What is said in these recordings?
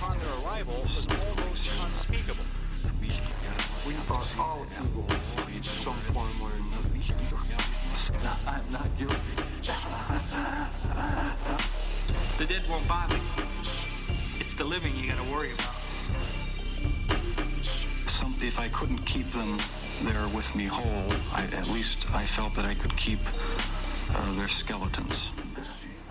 upon their arrival was almost unspeakable. We thought all evil in some form or another. I'm not guilty. The dead won't bother you. It's the living you gotta worry about. If I couldn't keep them there with me whole, at least I felt that I could keep their skeletons.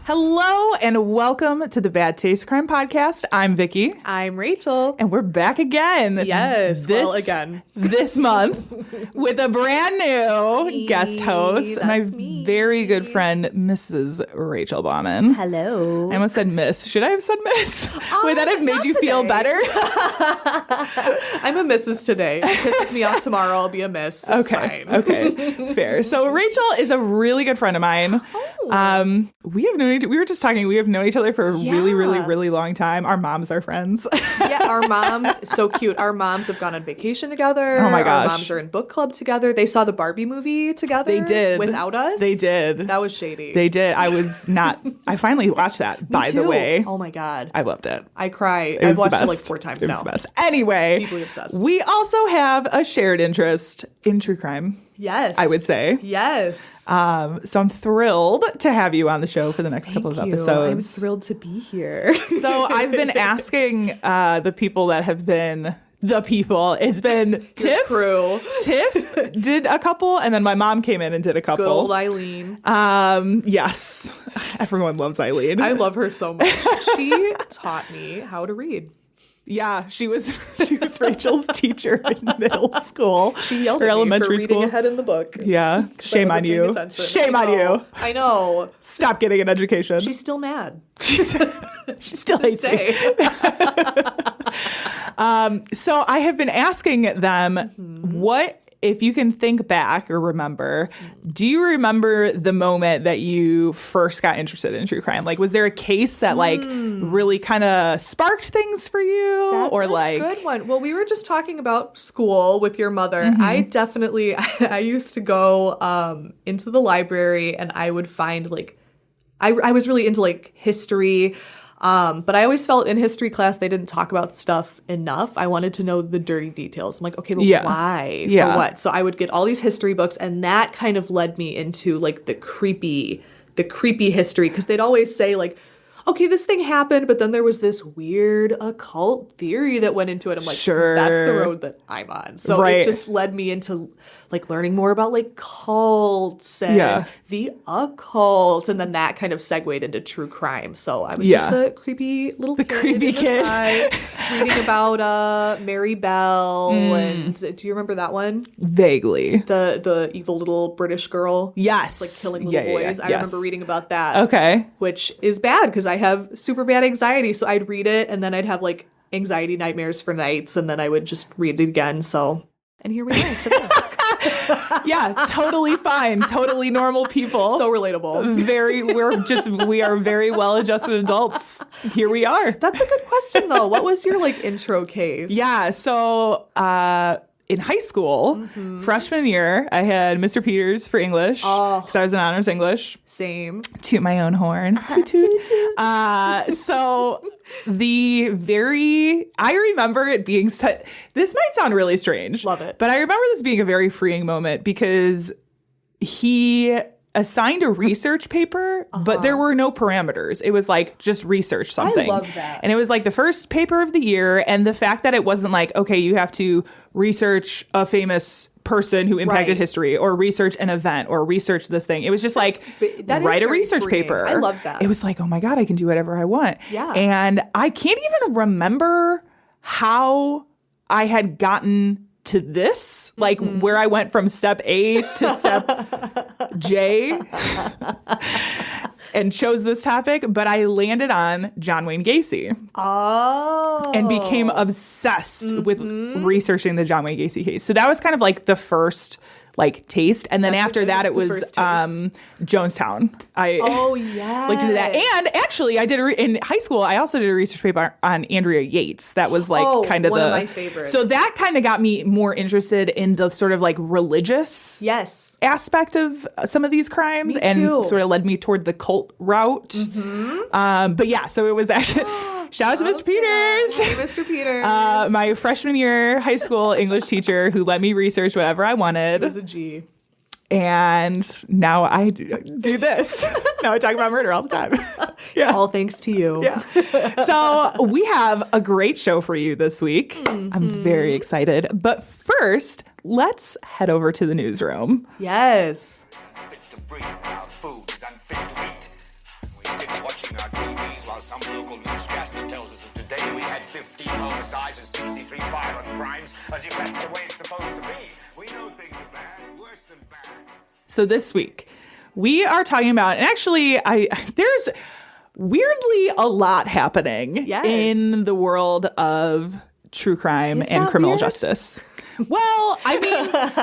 Hello and welcome to the Bad Taste Crime Podcast. I'm Vicky. I'm Rachel. And we're back again. Yes, again. This month with a brand new guest host, my very good friend, Mrs. Rachel Bauman. Hello. I almost said miss. Should I have said miss? Would that have made you feel better? I'm a missus today. If it pisses me off tomorrow, I'll be a miss. It's fine. Okay, fair. So Rachel is a really good friend of mine. Oh. We were just talking, we have known each other for a really long time. Our moms are friends. Yeah, our moms, so cute. Our moms have gone on vacation together. Oh my gosh. Our moms are in book club together. They saw the Barbie movie together. They did. Without us. They did. That was shady. They did. I finally watched that, by the way. Oh my God. I loved it. I cry. I've watched it like 4 times now. It was the best. Anyway. Deeply obsessed. We also have a shared interest in true crime. Yes. I would say. Yes. So I'm thrilled to have you on the show for the next couple of episodes. I'm thrilled to be here. So I've been asking the people that have been the people. It's been Tiff. Crew. Tiff did a couple, and then my mom came in and did a couple. Good old Eileen. Yes. Everyone loves Eileen. I love her so much. She taught me how to read. Yeah, she was Rachel's teacher in middle school. She yelled or at elementary me for school. reading ahead in the book. Yeah, shame on you. Shame on you. I know. Stop getting an education. She's still mad. She still hates me. So I have been asking them, what, if you can think back or remember, do you remember the moment that you first got interested in true crime? Like, was there a case that like really kind of sparked things for you? That's or a like good one. Well, we were just talking about school with your mother. I used to go into the library and I would find like, I was really into like history. But I always felt in history class they didn't talk about stuff enough. I wanted to know the dirty details. I'm like, okay, but why? Yeah. For what? So I would get all these history books, and that kind of led me into like the creepy history, because they'd always say like, okay, this thing happened, but then there was this weird occult theory that went into it. I'm like, sure, that's the road that I'm on. So it just led me into like learning more about like cults and the occult, and then that kind of segued into true crime. So I was just the creepy little kid reading about Mary Bell. And do you remember that one? Vaguely. The evil little British girl. Yes. Like killing little boys. I remember reading about that. Okay. Which is bad because I have super bad anxiety. So I'd read it and then I'd have like anxiety nightmares for nights, and then I would just read it again. And here we are today. Yeah, totally fine. Totally normal people. So relatable. We are very well-adjusted adults. Here we are. That's a good question, though. What was your like intro case? Yeah, so in high school, freshman year, I had Mr. Peters for English because I was in honors English. Same. Toot my own horn. Toot, toot. So I remember it being this might sound really strange. Love it. But I remember this being a very freeing moment because he assigned a research paper, but there were no parameters. It was like, just research something. I love that. And it was like the first paper of the year. And the fact that it wasn't like, okay, you have to research a famous person who impacted history, or research an event, or research this thing. It was just write a research paper. I love that. It was like, oh my God, I can do whatever I want. Yeah. And I can't even remember how I had gotten to this, like where I went from step A to step J and chose this topic, but I landed on John Wayne Gacy. Oh. And became obsessed with researching the John Wayne Gacy case. So that was kind of like the first like taste. And then after that, it was Jonestown. Like to do that. And actually, I did in high school, I also did a research paper on Andrea Yates. That was like kind of one of my favorites. So that kind of got me more interested in the sort of like religious aspect of some of these crimes, and sort of led me toward the cult route. But yeah, so it was actually Shout out to Mr. Peters. Hey, Mr. Peters. My freshman year high school English teacher who let me research whatever I wanted. It was a G. And now I do this. Now I talk about murder all the time. It's all thanks to you. Yeah. So we have a great show for you this week. Mm-hmm. I'm very excited. But first, let's head over to the newsroom. Yes. Fit to breathe, our food is unfit to eat. We sit watching our TVs while some local newscaster tells us that today we had 15 homicides and 63 violent crimes, as if that's the way it's supposed to be. We know things are bad, worse than bad. So this week, we are talking about, and actually, there's weirdly a lot happening in the world of true crime and criminal weird? justice. Well, I mean,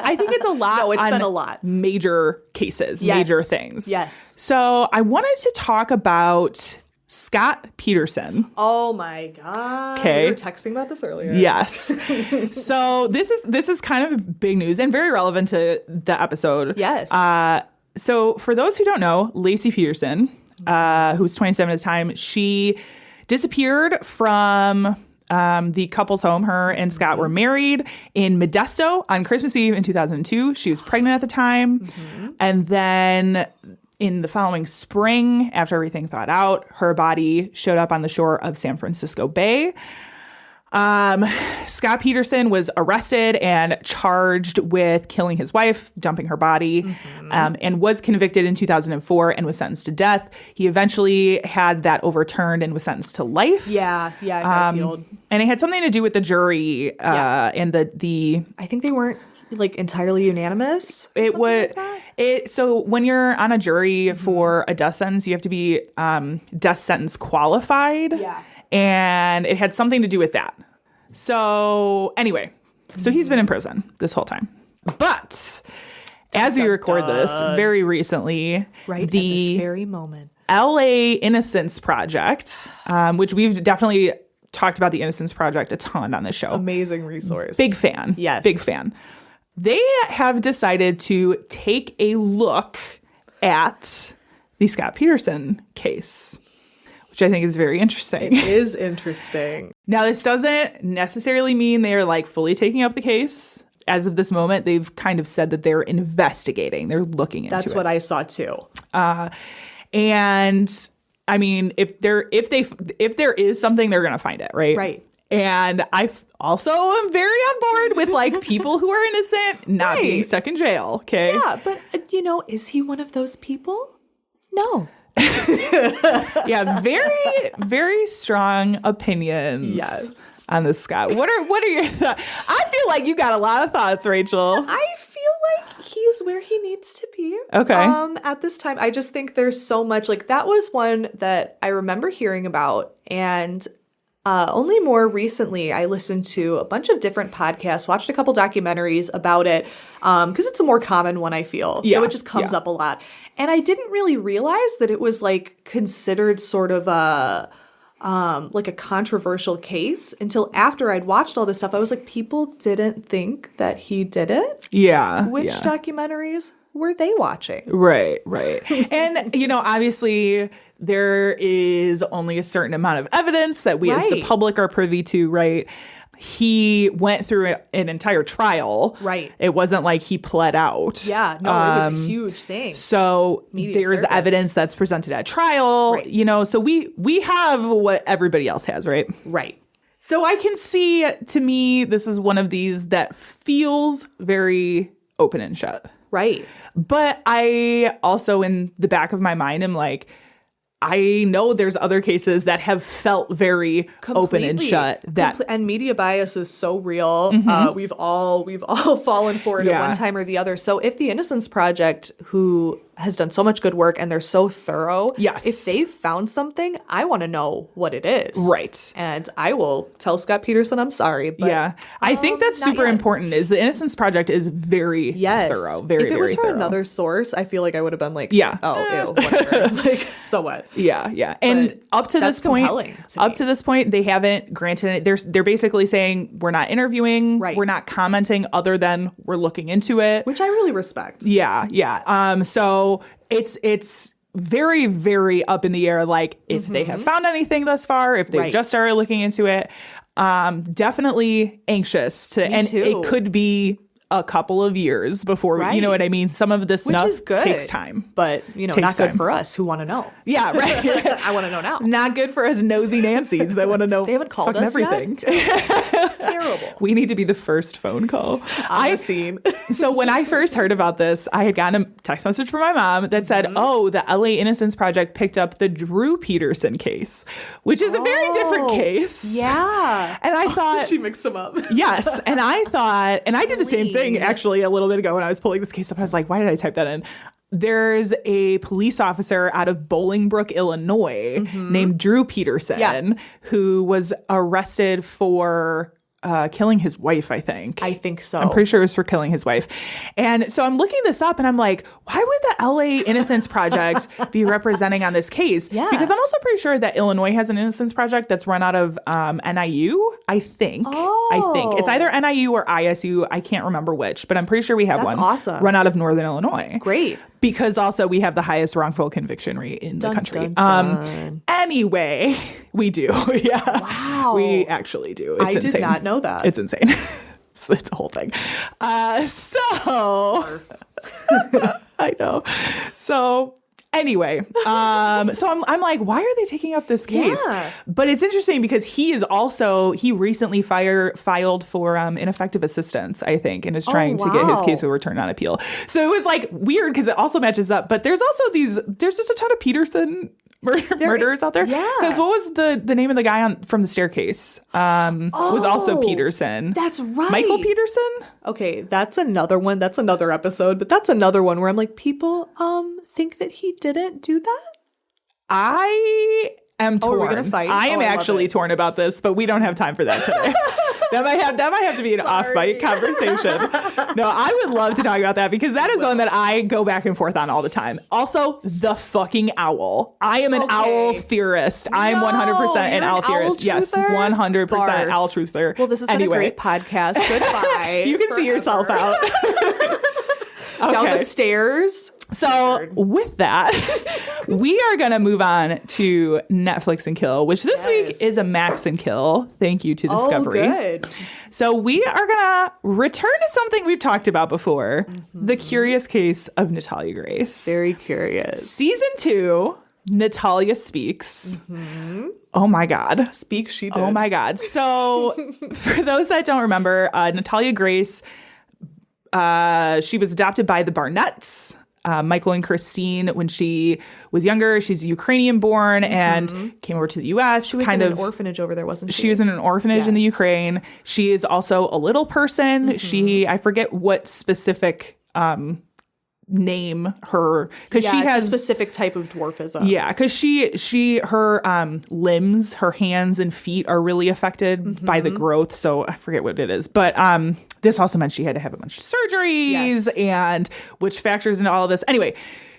I think it's a lot. No, it's on been a lot. Major cases, major things. Yes. So I wanted to talk about Scott Peterson. Oh my God. Okay. We were texting about this earlier. Yes. So this is kind of big news and very relevant to the episode. Yes. So for those who don't know, Lacey Peterson, who was 27 at the time, she disappeared from the couple's home. Her and Scott were married in Modesto on Christmas Eve in 2002. She was pregnant at the time. And then in the following spring, after everything thawed out, her body showed up on the shore of San Francisco Bay. Scott Peterson was arrested and charged with killing his wife, dumping her body, and was convicted in 2004 and was sentenced to death. He eventually had that overturned and was sentenced to life. Yeah, it got appealed. And it had something to do with the jury and the I think they weren't like entirely unanimous. it was like so when you're on a jury for a death sentence, you have to be death sentence qualified. Yeah. And it had something to do with that. So anyway, so he's been in prison this whole time. But as we record this, very recently, right the at this very moment, LA Innocence Project, which we've definitely talked about the Innocence Project a ton on this show. amazing resource. Big fan. Yes. Big fan. They have decided to take a look at the Scott Peterson case, which I think is very interesting. It is interesting. Now, this doesn't necessarily mean they are like fully taking up the case. As of this moment, they've kind of said that they're investigating. They're looking into it. That's what I saw too. And I mean, if there is something, they're gonna find it, right? Right. And I also am very on board with like people who are innocent not being Right. stuck in jail. Okay. Yeah, but is he one of those people? No. Yeah. Very, very strong opinions. Yes. On this, Scott. What are your thoughts? I feel like you got a lot of thoughts, Rachel. I feel like he's where he needs to be. Okay. At this time, I just think there's so much. Like that was one that I remember hearing about, and only more recently, I listened to a bunch of different podcasts, watched a couple documentaries about it, because it's a more common one, I feel. Yeah, So it just comes up a lot. And I didn't really realize that it was like considered sort of a like a controversial case until after I'd watched all this stuff. I was like, people didn't think that he did it. Yeah. Which yeah. documentaries were they watching? Right. And, obviously there is only a certain amount of evidence that we as the Right. public are privy to, right? He went through an entire trial. Right. It wasn't like he pled out. Yeah, no, it was a huge thing. So Media there's circus. evidence that's presented at trial, Right. So we have what everybody else has, right? Right. So I can see, to me, this is one of these that feels very open and shut. Right. But I also, in the back of my mind, am like, I know there's other cases that have felt very open and shut. And media bias is so real. We've all fallen for it at one time or the other. So if the Innocence Project, who has done so much good work and they're so thorough, Yes. if they've found something, I want to know what it is. Right. And I will tell Scott Peterson I'm sorry. But, I think that's not super yet. important. Is the Innocence Project is very thorough, very, if it was very from thorough. another source, I feel like I would have been like, Yeah. oh, ew, whatever. Like, so what? Yeah. And But up to that's this point, compelling to me. this point, they haven't granted it. They're basically saying we're not interviewing, Right. we're not commenting, other than we're looking into it. Which I really respect. Yeah. So it's very, very up in the air, like if they have found anything thus far, if they've just started looking into it. Definitely anxious to, and too. it could be a couple of years before, you know what I mean? Some of this stuff takes time. But, not good for us who want to know. Yeah, right. I want to know now. Not good for us nosy Nancys that want to know They haven't called us everything. yet? Terrible. We need to be the first phone call. On the scene. So when I first heard about this, I had gotten a text message from my mom that said, oh, the LA Innocence Project picked up the Drew Peterson case, which is a very different case. Yeah. And I thought... she mixed them up. Yes. And I thought, and I did the same thing actually a little bit ago when I was pulling this case up. I was like, why did I type that in? There's a police officer out of Bolingbrook, Illinois named Drew Peterson who was arrested for killing his wife, I think. I think so. I'm pretty sure it was for killing his wife. And so I'm looking this up and I'm like, why would the LA Innocence Project be representing on this case? Yeah. Because I'm also pretty sure that Illinois has an Innocence Project that's run out of NIU, I think. I think. It's either NIU or ISU. I can't remember which, but I'm pretty sure we have one. Awesome. Run out of Northern Illinois. Great. Because also we have the highest wrongful conviction rate in the country. Dun. Anyway, we do. Yeah. Wow. We actually do. It's I insane. did not know that. It's insane. It's a whole thing. So I know. So anyway, so I'm like, why are they taking up this case? Yeah. But it's interesting because he recently filed for ineffective assistance, I think, and is trying to get his case overturned on appeal. So it was like weird because it also matches up. But there's also there's just a ton of Peterson murderers out there. Yeah. Because what was the name of the guy from The Staircase? Was also Peterson. That's right. Michael Peterson? Okay, that's another one. That's another episode. But that's another one where I'm like, people think that he didn't do that? I am torn. We're gonna fight? I am I love actually it. torn about this, but we don't have time for that today. That might have to be an off-bite conversation. No, I would love to talk about that because that is one that I go back and forth on all the time. Also, the fucking owl. I am an owl theorist. I'm 100% an owl theorist. Yes, 100% Barf. owl truther. Well, this has been a great podcast. Goodbye. You can see yourself out. Down the stairs. So with that, we are going to move on to Netflix and Kill, which this week is a Max and Kill. Thank you to Discovery. Oh, good. So we are going to return to something we've talked about before, The Curious Case of Natalia Grace. Very curious. Season 2, Natalia Speaks. Oh my God. Speak she did. Oh my God. So for those that don't remember, Natalia Grace, she was adopted by the Barnetts. Michael and Christine, when she was younger, she's Ukrainian born and came over to the U.S. She was in an orphanage over there, wasn't she? She was in an orphanage in the Ukraine. She is also a little person. I forget what specific name her, because she has a specific type of dwarfism. Yeah, because her limbs, her hands and feet are really affected by the growth. So I forget what it is, but this also meant she had to have a bunch of surgeries, and which factors into all of this. Anyway,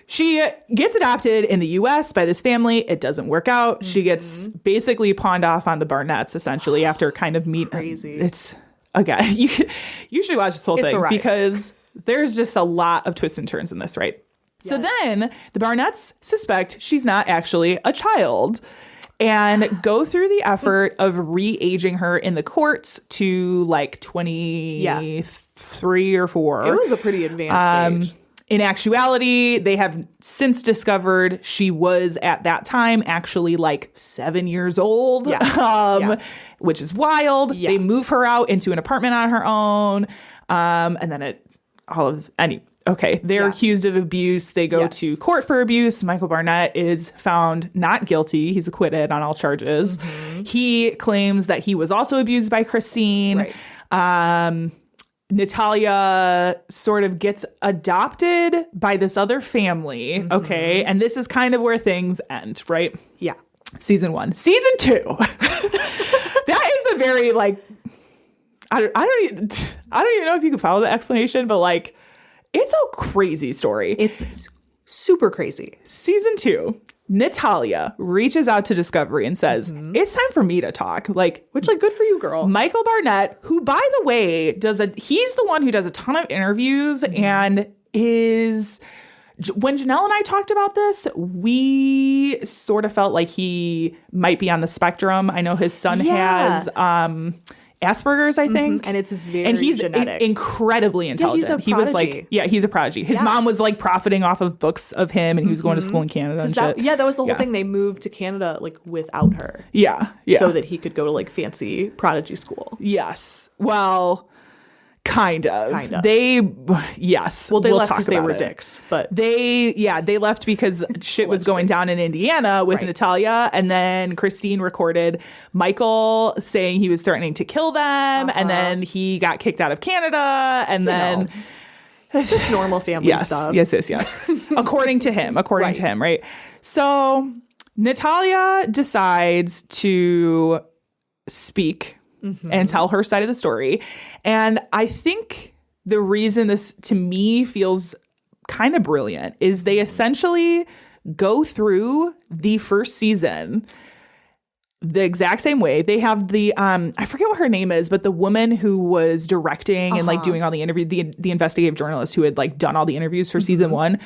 she gets adopted in the U.S. by this family. It doesn't work out. She gets basically pawned off on the Barnetts, essentially, after kind of meet. Crazy. It's again, you should watch this whole thing because there's just a lot of twists and turns in this, right? Yes. So then the Barnetts suspect she's not actually a child and go through the effort of re-aging her in the courts to like 23 or 4. It was a pretty advanced age. In actuality, they have since discovered she was at that time actually like 7 years old, which is wild. Yeah. They move her out into an apartment on her own. And then they're accused of abuse. They go to court for abuse. Michael Barnett is found not guilty. He's acquitted on all charges. He claims that he was also abused by Christine. Right. Natalia sort of gets adopted by this other family. Okay. And this is kind of where things end, right? Yeah. Season 1. Season 2. That is a very I don't even know if you can follow the explanation, but it's a crazy story. It's super crazy. Season 2, Natalia reaches out to Discovery and says, it's time for me to talk. Which good for you, girl. Michael Barnett, who by the way, he's the one who does a ton of interviews and is when Janelle and I talked about this, we sort of felt like he might be on the spectrum. I know his son has Asperger's, I think. And it's very and he's genetic. Incredibly intelligent. he's a He was prodigy. like, he's a prodigy. His mom was like profiting off of books of him, and he was going to school in Canada and shit. that was the whole thing. They moved to Canada like without her. Yeah. So that he could go to like fancy prodigy school. Yes. Well, kind of. Kind of. They, yes. Well, they we'll left talk because they about were it. dicks, but They left because shit was going down in Indiana with Natalia, and then Christine recorded Michael saying he was threatening to kill them, and then he got kicked out of Canada, and then just normal family stuff. Yes. According to him, right? So Natalia decides to speak and tell her side of the story. And I think the reason this to me feels kind of brilliant is they essentially go through the first season the exact same way. They have the I forget what her name is, but the woman who was directing and like doing all the interview, the investigative journalist who had like done all the interviews for season 1,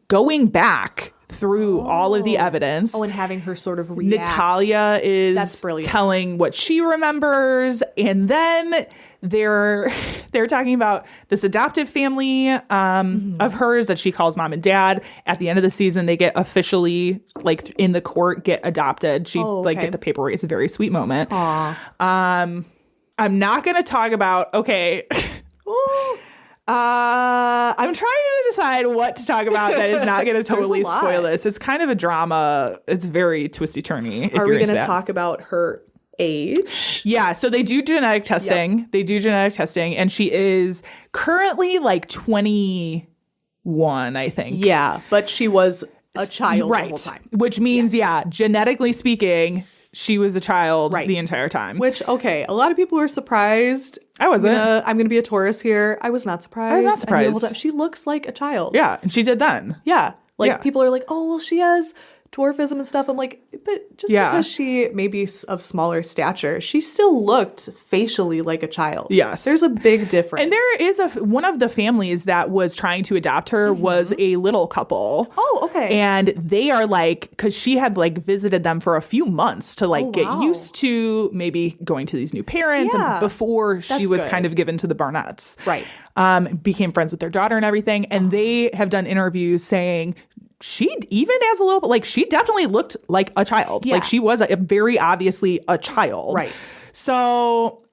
going back through all of the evidence. Oh, and having her sort of react. Natalia is That's brilliant. telling what she remembers, and then they're talking about this adoptive family of hers that she calls mom and dad. At the end of the season, they get officially like in the court get adopted. She like get the paperwork. It's a very sweet moment. I'm not gonna talk about I'm trying to decide what to talk about that is not going to totally spoil this. It's kind of a drama. It's very twisty-turny. Are we going to talk about her age? Yeah, so they do genetic testing. Yep. They do genetic testing, and she is currently like 21, I think. Yeah, but she was a child the whole time. Which means, genetically speaking, she was a child the entire time. Which, a lot of people were surprised. I wasn't. I'm going to be a Taurus here. I was not surprised. I was not surprised. She looks like a child. Yeah, and she did then. Yeah. People are like, oh, well, she has dwarfism and stuff. I'm like, but just because she may be of smaller stature, she still looked facially like a child. Yes. There's a big difference. And there is one of the families that was trying to adopt her was a little couple. Oh, okay. And they are like, because she had like visited them for a few months to like get used to maybe going to these new parents and before she was kind of given to the Barnetts. Right. Became friends with their daughter and everything. And they have done interviews saying she, even as a little, like she definitely looked like a child. Yeah. Like she was very obviously a child. Right. So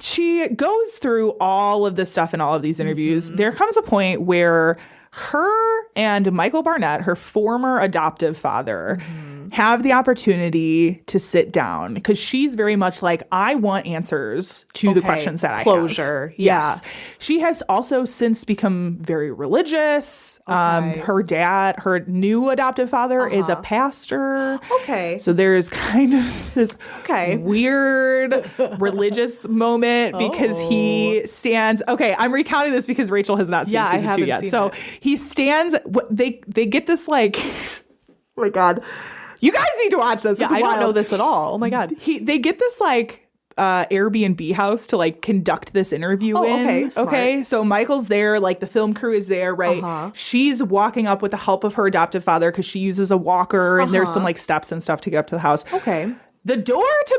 she goes through all of this stuff in all of these interviews. There comes a point where her and Michael Barnett, her former adoptive father, have the opportunity to sit down because she's very much like, I want answers to the questions that I have. Closure. Yes. She has also since become very religious. Her dad, her new adoptive father is a pastor. Okay. So there's kind of this weird religious moment because he stands. Okay, I'm recounting this because Rachel has not seen season 2 yet. So he stands. They get this like, oh my God. You guys need to watch this. Yeah, I don't know this at all. Oh my God. They get this like Airbnb house to like conduct this interview in. Okay. So Michael's there, like the film crew is there, right? She's walking up with the help of her adoptive father because she uses a walker and there's some like steps and stuff to get up to the house. Okay. The door to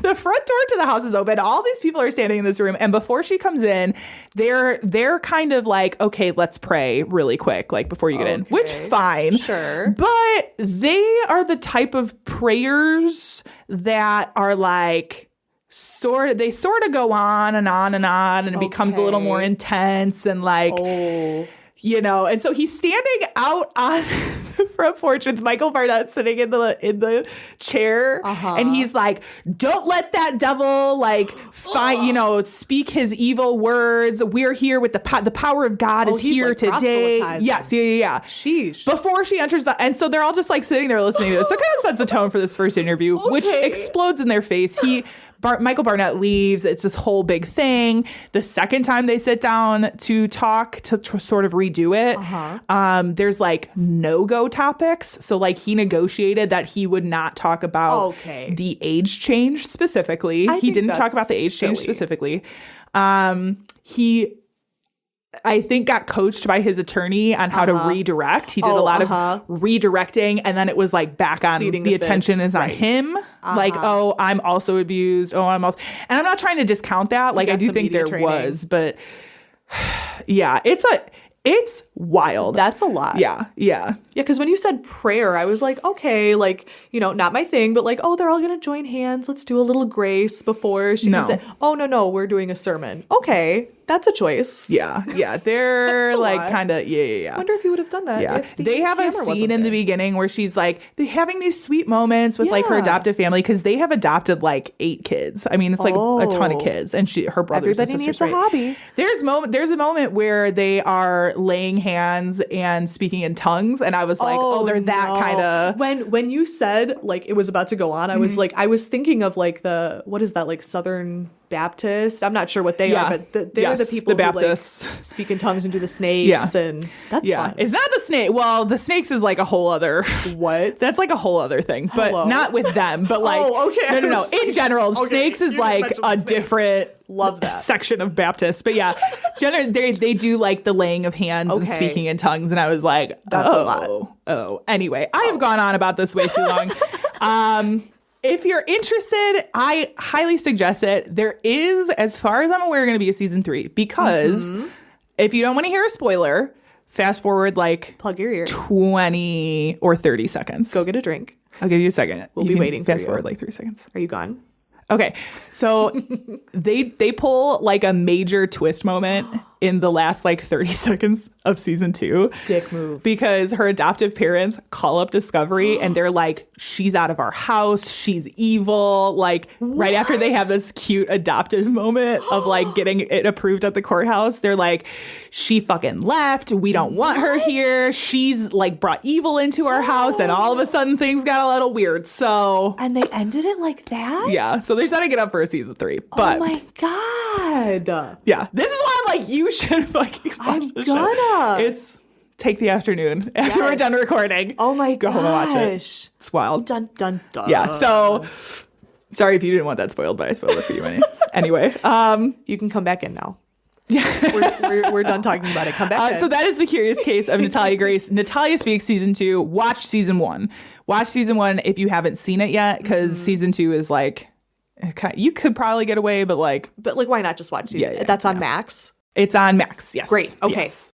the front door to the house is open. All these people are standing in this room. And before she comes in, they're kind of like, okay, let's pray really quick, like before you get in, which fine. Sure. But they are the type of prayers that are like, they sort of go on and on and on, and it becomes a little more intense and like, you know, and so he's standing out on the front porch with Michael Barnett sitting in the chair, and he's like, "Don't let that devil like speak his evil words. We're here with the power of God is here like today." proselytizing. Yes, yeah. Sheesh. Before she enters, and so they're all just like sitting there listening to this. So it kind of sets the tone for this first interview, which explodes in their face. Michael Barnett leaves. It's this whole big thing. The second time they sit down to talk to sort of redo it, there's like no-go topics. So like he negotiated that he would not talk about the age change specifically. He didn't talk about the age change specifically. I think got coached by his attorney on how to redirect. He did a lot of redirecting, and then it was like back on Pleading the the attention fifth. is on him. Like, oh, I'm also abused. Oh, I'm also, and I'm not trying to discount that. Like, I got do some think media there training. was, but yeah, it's wild. That's a lot. Yeah. Yeah, because when you said prayer, I was like, okay, like, not my thing, but like, oh, they're all going to join hands. Let's do a little grace before she comes No. in. Oh, no, we're doing a sermon. Okay, that's a choice. Yeah. They're That's a like lot. kind of, yeah. I wonder if he would have done that. Yeah, if the they have a camera scene wasn't in the there. beginning where she's like, they're having these sweet moments with like her Yeah. adoptive family because they have adopted like 8 kids. I mean, it's like a ton of kids, and her brothers Everybody and sisters. needs a hobby. There's a moment where they are laying hands and speaking in tongues, and I was like, oh, they're that no. kind of. When you said like it was about to go on, I was like, I was thinking of like what is that, like Southern Baptist? I'm not sure what they are, but they're the people the who Baptists. like speak in tongues and do the snakes, Yeah. and that's fun. It's not the snake. Well, the snakes is like a whole other. What? That's like a whole other thing, but Hello? not with them. But like, Oh, okay. no. In general, Okay, snakes is you like mentioned a snakes. different Love that. section of Baptists. But yeah, generally they do like the laying of hands and Okay. speaking in tongues, and I was like, That's a lot. Oh, anyway, I have gone on about this way too long. If you're interested, I highly suggest it. There is, as far as I'm aware, going to be a season 3 because if you don't want to hear a spoiler, fast forward like Plug your ears. 20 or 30 seconds. Go get a drink. I'll give you a second. We'll You be can waiting for fast you. forward like 3 seconds. Are you gone? Okay, so they pull like a major twist moment in the last like 30 seconds of season 2. Dick move. Because her adoptive parents call up Discovery and they're like, she's out of our house, she's evil. Like right after they have this cute adoptive moment of like getting it approved at the courthouse, they're like, she fucking left. We don't want her here. She's like brought evil into our house, and all of a sudden things got a little weird. So And they ended it like that? yeah, so they're setting it up for a season 3. But Oh my God. yeah, this is why I'm like, you should fucking watch I'm the show. gonna. It's take the afternoon after we're Yes. done recording. Oh my Go home and watch it. gosh. It's wild. Dun, dun, dun. Yeah, so sorry if you didn't want that spoiled, but I spoiled it for you anyway. You can come back in now. we're done talking about it. Come back in. So that is The Curious Case of Natalia Grace. Natalia Speaks Season 2. Watch Season 1. Watch Season 1 if you haven't seen it yet, because Season 2 is like, you could probably get away, but like, But like, why not just watch season? Yeah, That's on Max. it's on Max. Yes. Great. Okay. Yes.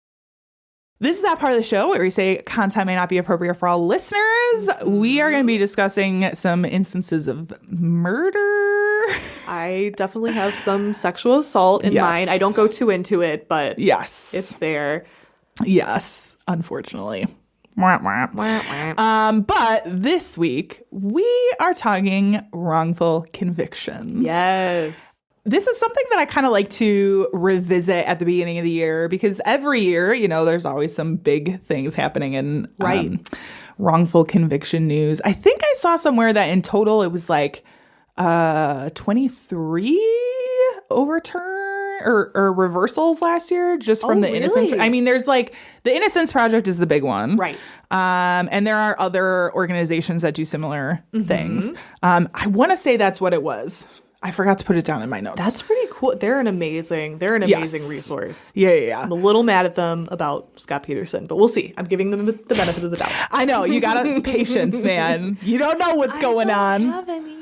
This is that part of the show where we say content may not be appropriate for all listeners. We are going to be discussing some instances of murder. I definitely have some sexual assault in Yes. mind. I don't go too into it, but Yes. it's there. Yes, unfortunately. Wah, wah. But this week, we are talking wrongful convictions. Yes. This is something that I kind of like to revisit at the beginning of the year because every year, there's always some big things happening in wrongful conviction news. I think I saw somewhere that in total it was like 23 overturn or reversals last year just from the Innocence. really? I mean, there's like the Innocence Project is the big one. Right. And there are other organizations that do similar things. I want to say that's what it was. I forgot to put it down in my notes. That's pretty cool. They're an amazing resource. Yeah. I'm a little mad at them about Scott Peterson, but we'll see. I'm giving them the benefit of the doubt. I know. You got to patience, man. You don't know what's going on. I don't have any.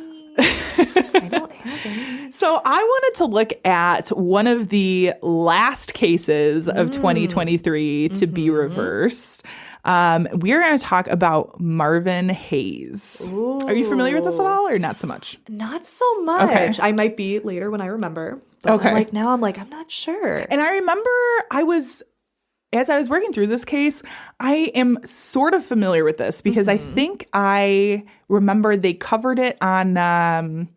So I wanted to look at one of the last cases of 2023 to be reversed. We're going to talk about Marvin Hayes. Are you familiar with this at all or not so much? Not so much. Okay. I might be later when I remember. But Okay. I'm not sure. And I remember as I was working through this case, I am sort of familiar with this because I think I remember they covered it on,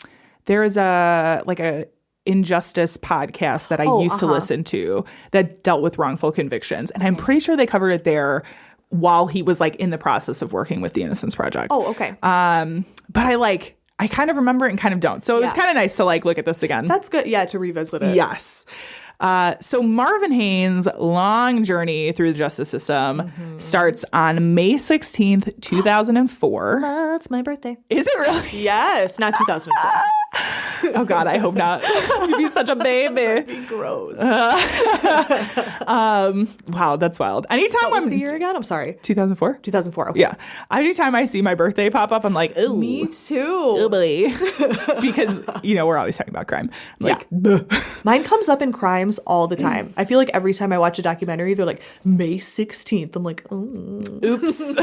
there's a Injustice podcast that I used to listen to that dealt with wrongful convictions. And I'm pretty sure they covered it there while he was like in the process of working with the Innocence Project. Oh, okay. But I kind of remember it and kind of don't. So it was kind of nice to like look at this again. That's good. Yeah, to revisit it. Yes. So Marvin Haynes' long journey through the justice system starts on May 16th, 2004. That's my birthday. Is it really? Yes, not 2004. Oh God, I hope not. You'd be such a baby. Gross. Wow, that's wild. Anytime What was I'm the year again? I'm sorry. 2004. 2004. Okay. Yeah. Anytime I see my birthday pop up, I'm like, ooh. Me too. Ugly. Because, we're always talking about crime. I'm like, "Bleh." Mine comes up in crimes all the time. I feel like every time I watch a documentary, they're like, May 16th. I'm like, oh, Oops.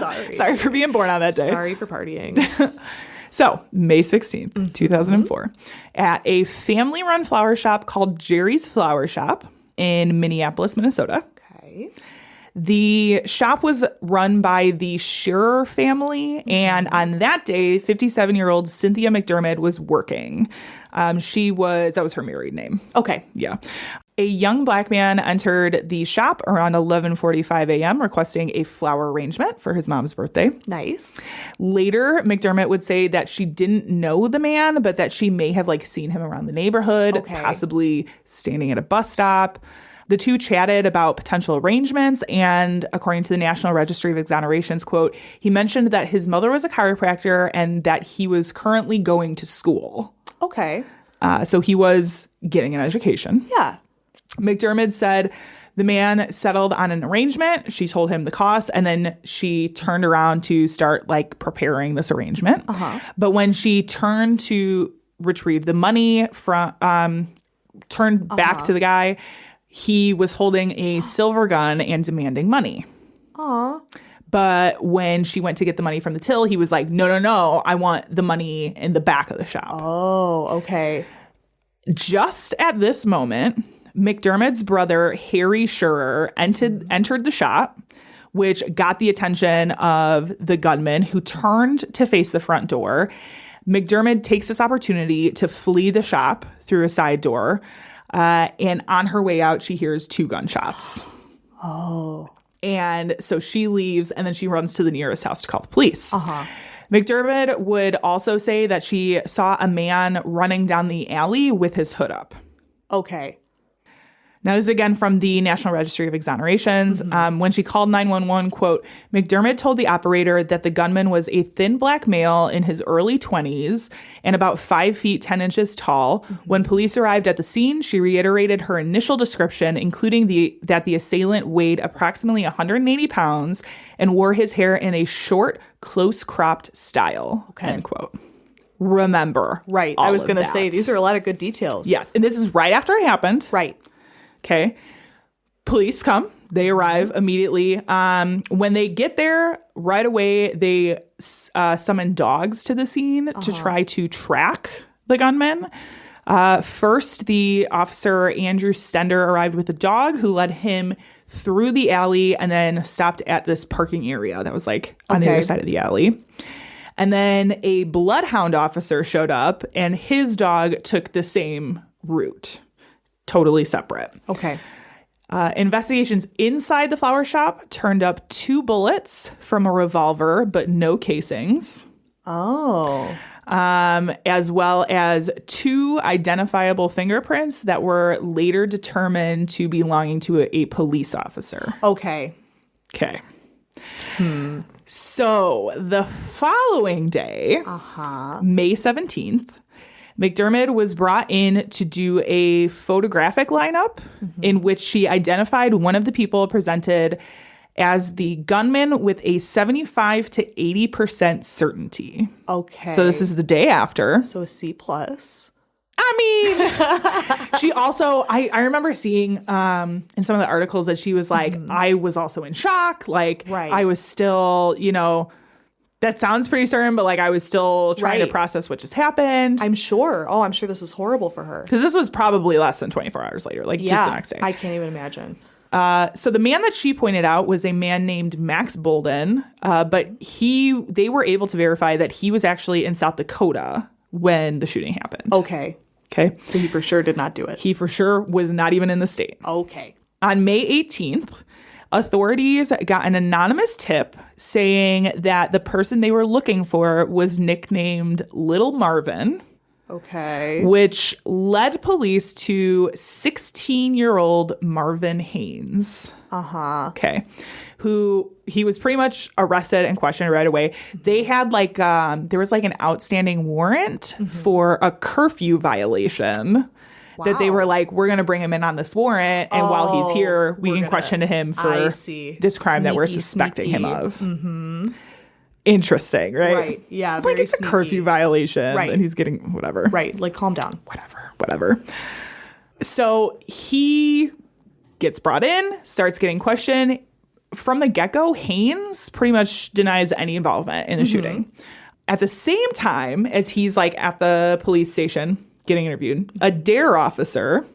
sorry. Sorry for being born on that day. Sorry for partying. So, May 16th, 2004, at a family-run flower shop called Jerry's Flower Shop in Minneapolis, Minnesota. Okay. The shop was run by the Shearer family, and on that day, 57-year-old Cynthia McDermott was working. That was her married name. Okay. Yeah. A young black man entered the shop around 11:45 a.m. requesting a flower arrangement for his mom's birthday. Nice. Later, McDermott would say that she didn't know the man, but that she may have seen him around the neighborhood, Okay. possibly standing at a bus stop. The two chatted about potential arrangements, and according to the National Registry of Exonerations, quote, he mentioned that his mother was a chiropractor and that he was currently going to school. Okay. So he was getting an education. Yeah. McDermott said the man settled on an arrangement. She told him the cost, and then she turned around to start preparing this arrangement. But when she turned to retrieve the money turned back to the guy, he was holding a silver gun and demanding money. But when she went to get the money from the till, he was like, no, I want the money in the back of the shop. Oh, okay. Just at this moment, McDermott's brother, Harry Shearer, entered the shop, which got the attention of the gunman, who turned to face the front door. McDermott takes this opportunity to flee the shop through a side door. And on her way out, she hears 2 gunshots. Oh. And so she leaves, and then she runs to the nearest house to call the police. McDermott would also say that she saw a man running down the alley with his hood up. Okay. Now, this is again from the National Registry of Exonerations. When she called 911, quote, McDermott told the operator that the gunman was a thin black male in his early 20s and about 5 feet 10 inches tall. When police arrived at the scene, she reiterated her initial description, including that the assailant weighed approximately 180 pounds and wore his hair in a short, close-cropped style, end quote. Remember. Right. I was going to say, these are a lot of good details. Yes. And this is right after it happened. Right. Okay. Police come. They arrive immediately. When they get there, right away, they summon dogs to the scene to try to track the gunman. First, the officer, Andrew Stender, arrived with a dog who led him through the alley and then stopped at this parking area that was on the other side of the alley. And then a bloodhound officer showed up, and his dog took the same route. Totally separate. Okay. Investigations inside the flower shop turned up 2 bullets from a revolver, but no casings. Oh. As well as 2 identifiable fingerprints that were later determined to be belonging to a police officer. Okay. Okay. So the following day, May 17th, McDermott was brought in to do a photographic lineup in which she identified one of the people presented as the gunman with a 75 to 80% certainty. Okay. So this is the day after. So a C+. I mean, she also, I remember seeing in some of the articles that she was like, I was also in shock. Right. I was still, that sounds pretty certain, but I was still trying to process what just happened. I'm sure. Oh, I'm sure this was horrible for her. Because this was probably less than 24 hours later, just the next day. I can't even imagine. So the man that she pointed out was a man named Max Bolden, but they were able to verify that he was actually in South Dakota when the shooting happened. Okay. So he for sure did not do it. He for sure was not even in the state. Okay. On May 18th, authorities got an anonymous tip saying that the person they were looking for was nicknamed Little Marvin. Okay. which led police to 16-year-old Marvin Haynes. Okay. Who he was pretty much arrested and questioned right away. They had like, there was like an outstanding warrant for a curfew violation. That they were like, we're going to bring him in on this warrant. And while he's here, we can question him for this crime that we're suspecting him of. Interesting, right? Right. Yeah. Like very it's a sneaky. curfew violation. Right. And he's getting whatever. Right. Like, calm down. Whatever. So he gets brought in, starts getting questioned. From the get-go, Haynes pretty much denies any involvement in the shooting. At the same time as he's like at the police station getting interviewed, a DARE officer,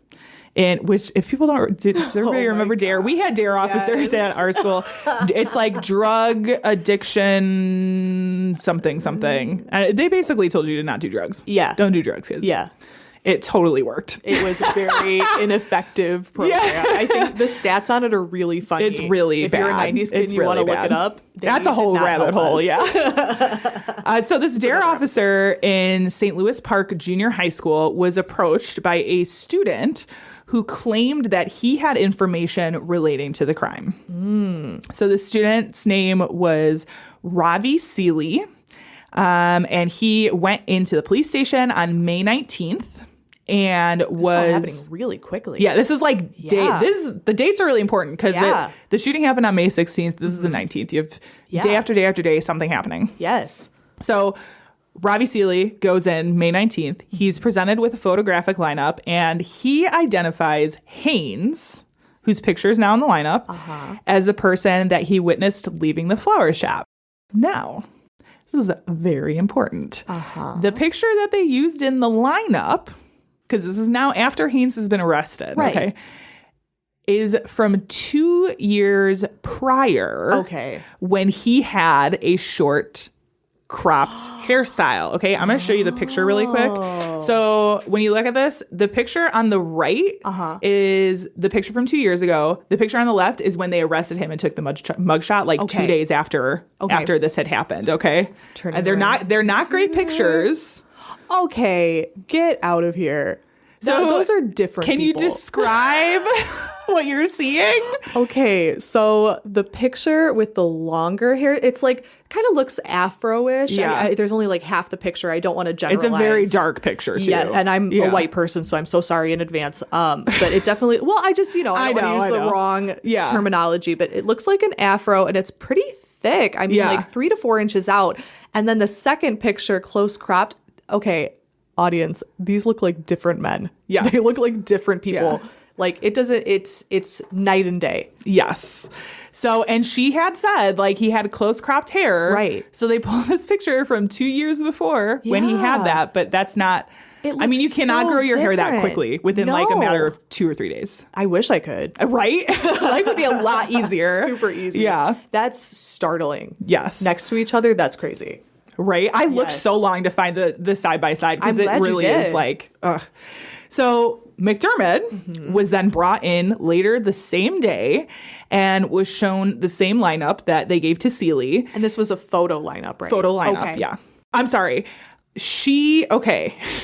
which if people don't, does everybody remember DARE? We had DARE officers at our school. It's like drug addiction something. They basically told you to not do drugs. Yeah. Don't do drugs, kids. Yeah. It totally worked. It was a very ineffective program. Yeah. I think the stats on it are really funny. It's really if bad. If you're a 90s kid It's and you want to really look it bad. up, That's a whole rabbit hole, yeah. So this DARE officer in St. Louis Park Junior High School was approached by a student who claimed that he had information relating to the crime. So the student's name was Ravi Seeley, and he went into the police station on May 19th. And It's all was happening really quickly. Yeah, this is like Yeah. the dates are really important because Yeah. the shooting happened on May 16th. This is the 19th. You have day after day after day something happening. Yes. So Ravi Seeley goes in May 19th. He's presented with a photographic lineup, and he identifies Haynes, whose picture is now in the lineup, as the person that he witnessed leaving the flower shop. Now, this is very important. The picture that they used in the lineup, because this is now after Haynes has been arrested, Right. okay, is from 2 years prior. Okay. When he had a short cropped hairstyle. Okay, I'm going to show you the picture really quick. So when you look at this, the picture on the right is the picture from 2 years ago. The picture on the left is when they arrested him and took the mugshot like 2 days after this had happened. Okay, Turning and they're not great pictures. Okay, get out of here. So those are different Can people. you describe what you're seeing? Okay, so the picture with the longer hair, it's like kind of looks afro-ish. Yeah. There's only like half the picture. I don't want to generalize. It's a very dark picture too. Yeah, and I'm a white person, so I'm so sorry in advance. But it definitely, well, I just, I don't want to use the wrong terminology, but it looks like an afro and it's pretty thick. I mean, like 3 to 4 inches out. And then the second picture, close cropped. Okay, audience, these look like different men. Yes. They look like different people. Yeah. Like it's night and day. Yes. So, and she had said like he had close cropped hair. Right. So they pulled this picture from 2 years before when he had that, but that's not, I mean, you cannot so grow your hair that different. quickly within like a matter No. of 2 or 3 days. I wish I could. Right? Life would be a lot easier. Super easy. Yeah. That's startling. Yes. Next to each other, that's crazy. Right? I looked Yes. so long to find the side by side because I'm it glad you really is did. like, ugh. So McDermott was then brought in later the same day and was shown the same lineup that they gave to Seeley. And this was a photo lineup, right? Photo lineup, Okay. yeah. I'm sorry.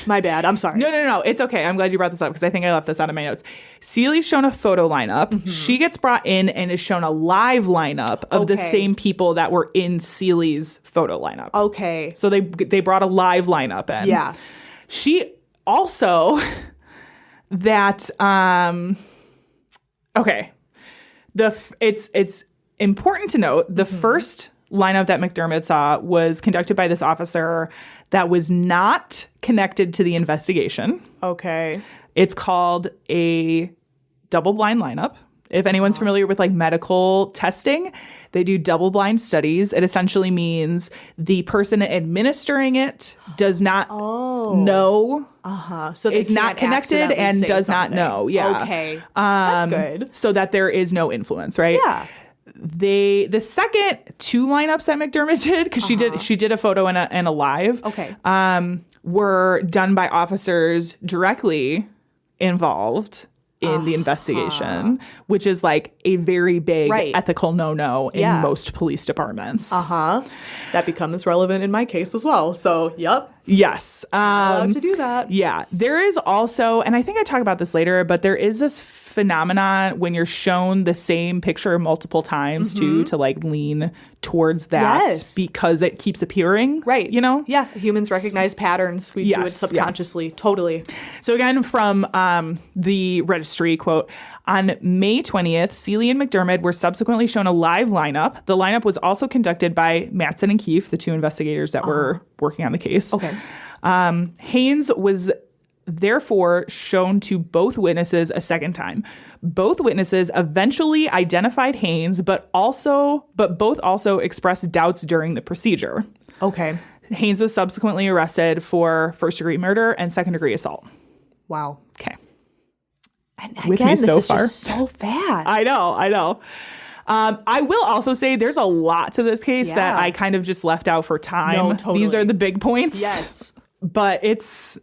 My bad. I'm sorry. No. It's okay. I'm glad you brought this up because I think I left this out of my notes. Seeley's shown a photo lineup. She gets brought in and is shown a live lineup of the Okay. same people that were in Seeley's photo lineup. Okay. So they brought a live lineup in. Yeah. She also that okay. It's important to note the first lineup that McDermott saw was conducted by this officer that was not connected to the investigation. Okay. It's called a double-blind lineup. If anyone's familiar with like medical testing, they do double-blind studies. It essentially means the person administering it does not know, So they is not can't connected accidentally and say does not something. know. Yeah. Okay. That's good. So that there is no influence, right? Yeah. The second 2 lineups that McDermott did, because she did a photo and a live, Okay. were done by officers directly involved in the investigation, which is like a very big Right. ethical no-no in Yeah. most police departments. That becomes relevant in my case as well. So, yep. Yes. Allowed to do that. Yeah. There is also, and I think I talk about this later, but there is this phenomenon when you're shown the same picture multiple times too, to like lean towards that Yes. because it keeps appearing. Right. You know? Yeah. Humans recognize patterns. We do it Yes, subconsciously. Totally. So again, from the registry, quote, on May 20th, Seeley and McDermott were subsequently shown a live lineup. The lineup was also conducted by Matson and Keefe, the two investigators that were working on the case. Okay. Haynes was therefore shown to both witnesses a second time. Both witnesses eventually identified Haynes, but both also expressed doubts during the procedure. Okay. Haynes was subsequently arrested for first-degree murder and second-degree assault. Wow. Okay. And With again, me this so is far. just so fast. I know. I will also say there's a lot to this case that I kind of just left out for time. No, totally. These are the big points. Yes. But it's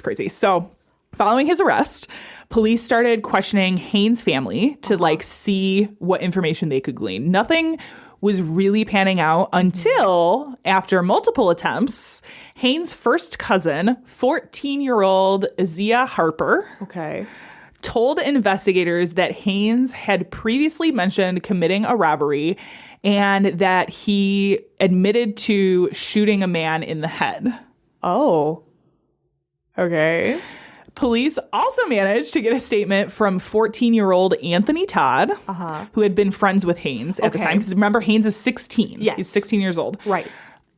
crazy. So following his arrest, police started questioning Haynes' family to like see what information they could glean. Nothing was really panning out until after multiple attempts, Haynes' first cousin, 14-year-old Azia Harper, Okay. told investigators that Haynes had previously mentioned committing a robbery and that he admitted to shooting a man in the head. Oh. Okay. Police also managed to get a statement from 14-year-old Anthony Todd, who had been friends with Haynes at the Okay. time. Because remember, Haynes is 16. Yes. He's 16 years old. Right.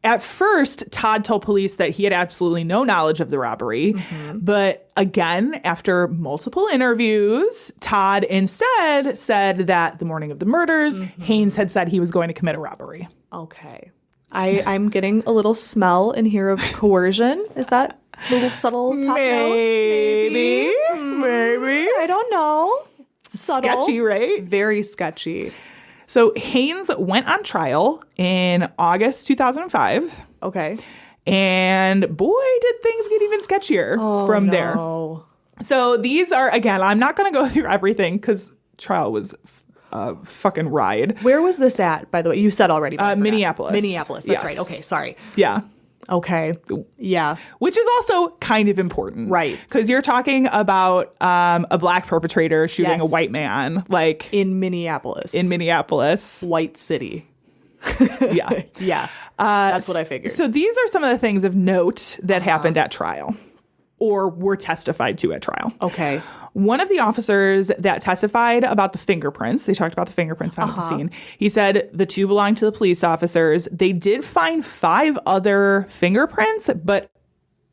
At first, Todd told police that he had absolutely no knowledge of the robbery. But again, after multiple interviews, Todd instead said that the morning of the murders, Haynes had said he was going to commit a robbery. Okay. I'm getting a little smell in here of coercion. Is that a little subtle top notes? Maybe. I don't know. Subtle. Sketchy, right? Very sketchy. So Haynes went on trial in August 2005. Okay. And boy, did things get even sketchier from there. Oh. So these are, again, I'm not going to go through everything because trial was a fucking ride. Where was this at, by the way? You said already. but I forgot. Minneapolis. Minneapolis. That's Yes. right. Okay. Sorry. Yeah. Okay. Yeah. Which is also kind of important. Right. Because you're talking about a black perpetrator shooting a Yes. white man, like In Minneapolis. in Minneapolis. White City. Yeah. Yeah. That's what I figured. So these are some of the things of note that happened at trial or were testified to at trial. Okay. One of the officers that testified about the fingerprints, they talked about the fingerprints found at the scene. He said the two belonged to the police officers. They did find 5 other fingerprints, but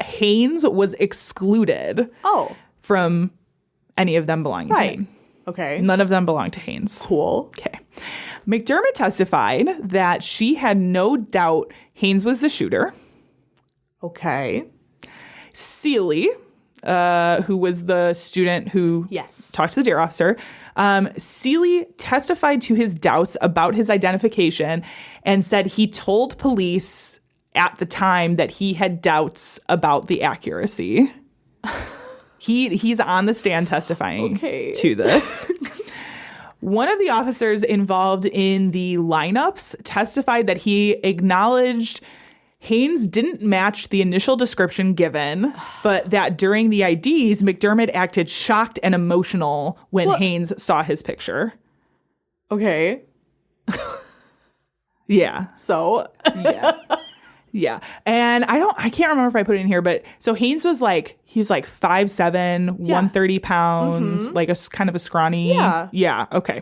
Haynes was excluded Oh. from any of them belonging to Right. him. Okay. None of them belonged to Haynes. Cool. Okay. McDermott testified that she had no doubt Haynes was the shooter. Okay. Seeley, who was the student who Yes. talked to the dare officer, Seeley testified to his doubts about his identification and said he told police at the time that he had doubts about the accuracy. He's on the stand testifying to this. One of the officers involved in the lineups testified that he acknowledged Haynes didn't match the initial description given, but that during the IDs, McDermott acted shocked and emotional when Haynes saw his picture. Okay. Yeah. So. Yeah. And I can't remember if I put it in here, but so Haynes was like, he was like 5'7", 130 pounds, like a kind of a scrawny. Yeah. Yeah. Okay.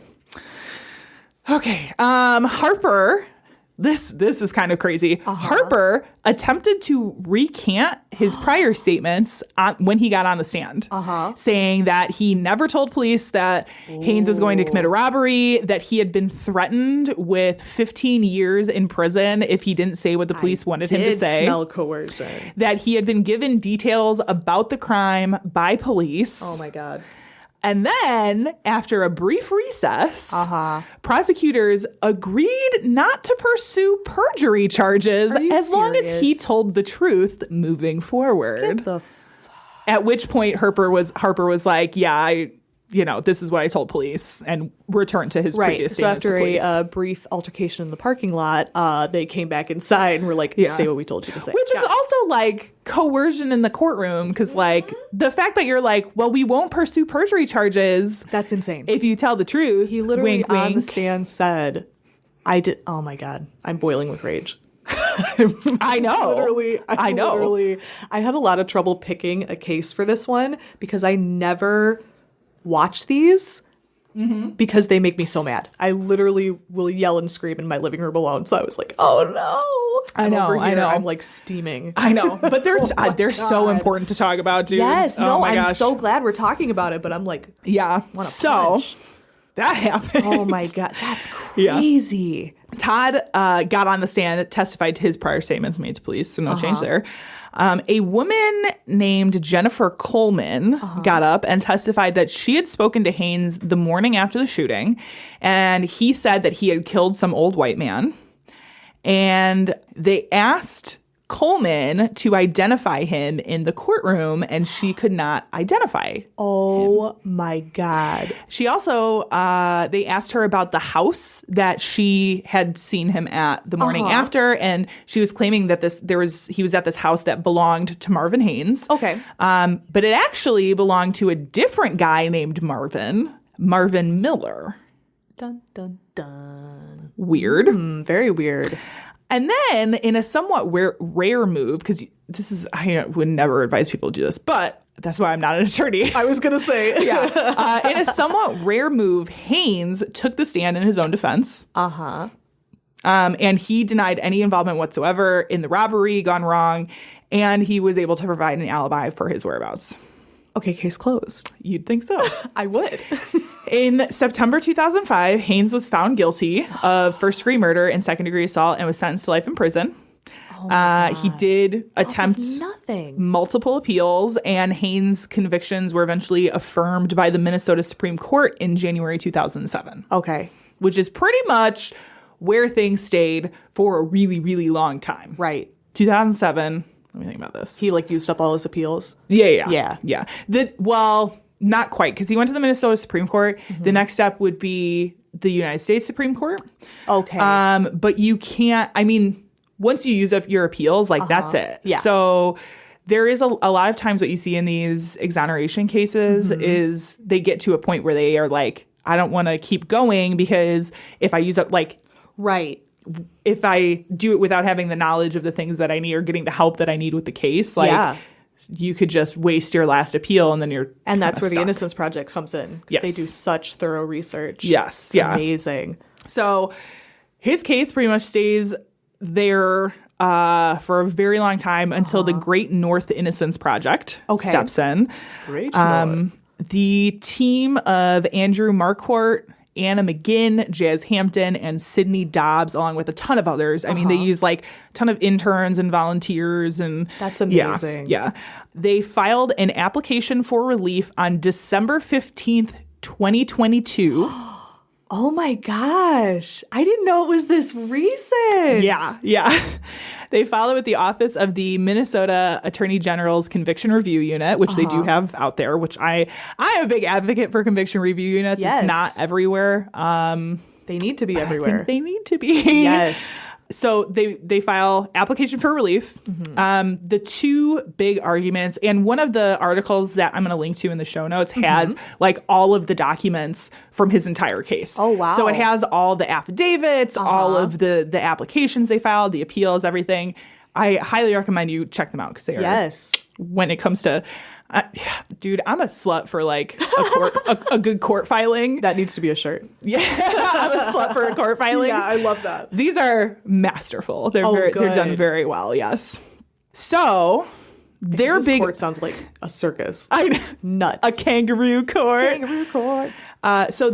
Okay. Harper, this is kind of crazy. Harper attempted to recant his prior statements when he got on the stand, saying that he never told police that Haynes was going to commit a robbery, that he had been threatened with 15 years in prison if he didn't say what the police wanted him to say. Smell coercion. That he had been given details about the crime by police. Oh my God. And then, after a brief recess, prosecutors agreed not to pursue perjury charges Are you as long as he serious? told the truth moving forward. Get the At which point, Harper was like, "Yeah, this is what I told police, and returned to his Right. previous So statements to after police. a brief altercation in the parking lot, they came back inside and were like, Yeah. say what we told you to say. Which is also like coercion in the courtroom, because like the fact that you're like, well, we won't pursue perjury charges That's insane. if you tell the truth. He literally wink, on the wink. stand said, oh my God, I'm boiling with rage. I know. I know. Literally, I had a lot of trouble picking a case for this one because I never watch these because they make me so mad. I literally will yell and scream in my living room alone. So I was like, oh no. I know, Over I here, know. I'm like steaming. I know, but they're so God. important to talk about, dude. Yes, Oh no, my I'm gosh. so glad we're talking about it, but I'm like, Yeah. wanna So punch. that happened. oh my God, that's Yeah. crazy. Todd got on the stand, testified to his prior statements made to police, so no change there. A woman named Jennifer Coleman got up and testified that she had spoken to Haynes the morning after the shooting, and he said that he had killed some old white man. And they asked Coleman to identify him in the courtroom, and she could not identify. Oh my God. She also, they asked her about the house that she had seen him at the morning after, and she was claiming that he was at this house that belonged to Marvin Haynes. Okay. But it actually belonged to a different guy named Marvin Miller. Dun, dun, dun. Weird. Very weird. And then, in a somewhat rare move, because I would never advise people to do this, but that's why I'm not an attorney. I was going to say. Yeah. In a somewhat rare move, Haynes took the stand in his own defense. And he denied any involvement whatsoever in the robbery gone wrong, and he was able to provide an alibi for his whereabouts. Okay, case closed. You'd think so. I would. In September 2005, Haynes was found guilty of first-degree murder and second-degree assault and was sentenced to life in prison. He did attempt Nothing. multiple appeals, and Haynes' convictions were eventually affirmed by the Minnesota Supreme Court in January 2007, Okay. which is pretty much where things stayed for a really, really long time. Right. 2007. Let me think about this. He used up all his appeals. Yeah. Well, not quite, because he went to the Minnesota Supreme Court. The next step would be the United States Supreme Court. Okay. But you can't, once you use up your appeals, that's it. Yeah. So there is a lot of times what you see in these exoneration cases is they get to a point where they are like, I don't want to keep going because if I use up, right. if I do it without having the knowledge of the things that I need or getting the help that I need with the case, you could just waste your last appeal and then you're And that's kinda where the stuck. Innocence Project comes in. 'Cause Yes. They do such thorough research. Yes, It's yeah. amazing. So his case pretty much stays there for a very long time until the Great North Innocence Project steps in. Great. The team of Andrew Marquardt, Anna McGinn, Jazz Hampton, and Sydney Dobbs, along with a ton of others. I mean, they use a ton of interns and volunteers. And That's amazing. Yeah. They filed an application for relief on December 15th, 2022. Oh my gosh. I didn't know it was this recent. Yeah. They filed it with the Office of the Minnesota Attorney General's Conviction Review Unit, which they do have out there, which I'm a big advocate for conviction review units. Yes. It's not everywhere. They need to be I everywhere. think they need to be. Yes. So they file application for relief. The two big arguments, and one of the articles that I'm going to link to in the show notes has all of the documents from his entire case. Oh, wow. So it has all the affidavits, all of the applications they filed, the appeals, everything. I highly recommend you check them out because they are. Yes. When it comes to, dude, I'm a slut for a good court filing. That needs to be a shirt. Yeah, I'm a slut for court filings. Yeah, I love that. These are masterful. They're they're done good. very well. Yes. So their This big court sounds like a circus. a Nuts. kangaroo court. Kangaroo court. So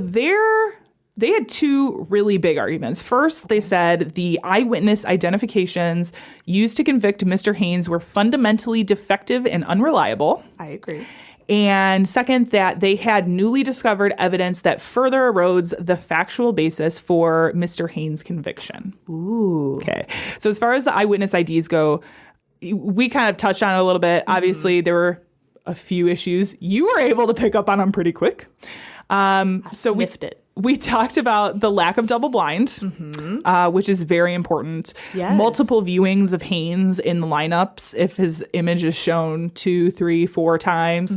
they had two really big arguments. First, they said the eyewitness identifications used to convict Mr. Haynes were fundamentally defective and unreliable. I agree. And second, that they had newly discovered evidence that further erodes the factual basis for Mr. Haynes' conviction. Ooh. Okay. So as far as the eyewitness IDs go, we kind of touched on it a little bit. Obviously, there were a few issues you were able to pick up on them pretty quick. So sniffed it. We talked about the lack of double blind, which is very important. Yes. Multiple viewings of Haynes in the lineups. If his image is shown 2, 3, 4 times,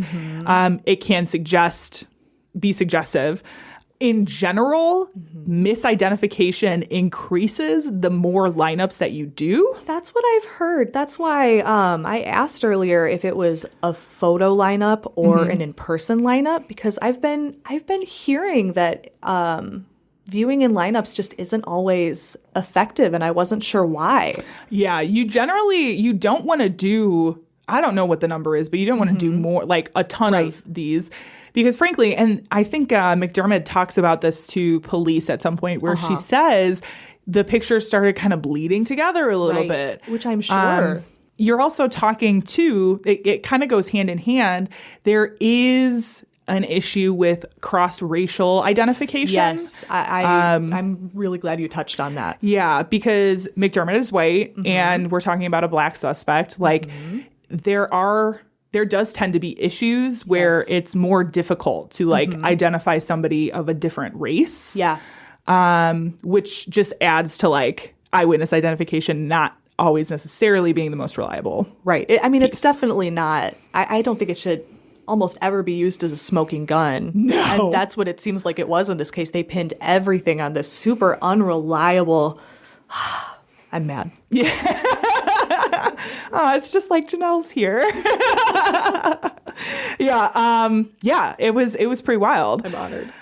it can be suggestive. In general, misidentification increases the more lineups that you do. That's what I've heard. That's why I asked earlier if it was a photo lineup or an in-person lineup, because I've been hearing that viewing in lineups just isn't always effective, and I wasn't sure why. Yeah, you don't want to do, I don't know what the number is, but you don't want to do more, like a ton of these. Because frankly, and I think McDermott talks about this to police at some point where she says the pictures started kind of bleeding together a little bit. Which I'm sure. You're also talking too, it kind of goes hand in hand. There is an issue with cross-racial identification. Yes, I'm really glad you touched on that. Yeah, because McDermott is white and we're talking about a black suspect. Like there does tend to be issues where it's more difficult to identify somebody of a different race. Yeah. Which just adds to eyewitness identification not always necessarily being the most reliable. Right. It's definitely not. I don't think it should almost ever be used as a smoking gun. No. And that's what it seems like it was in this case. They pinned everything on this super unreliable. I'm mad. Yeah. Oh, it's just like Janelle's here. Yeah. It was pretty wild. I'm honored.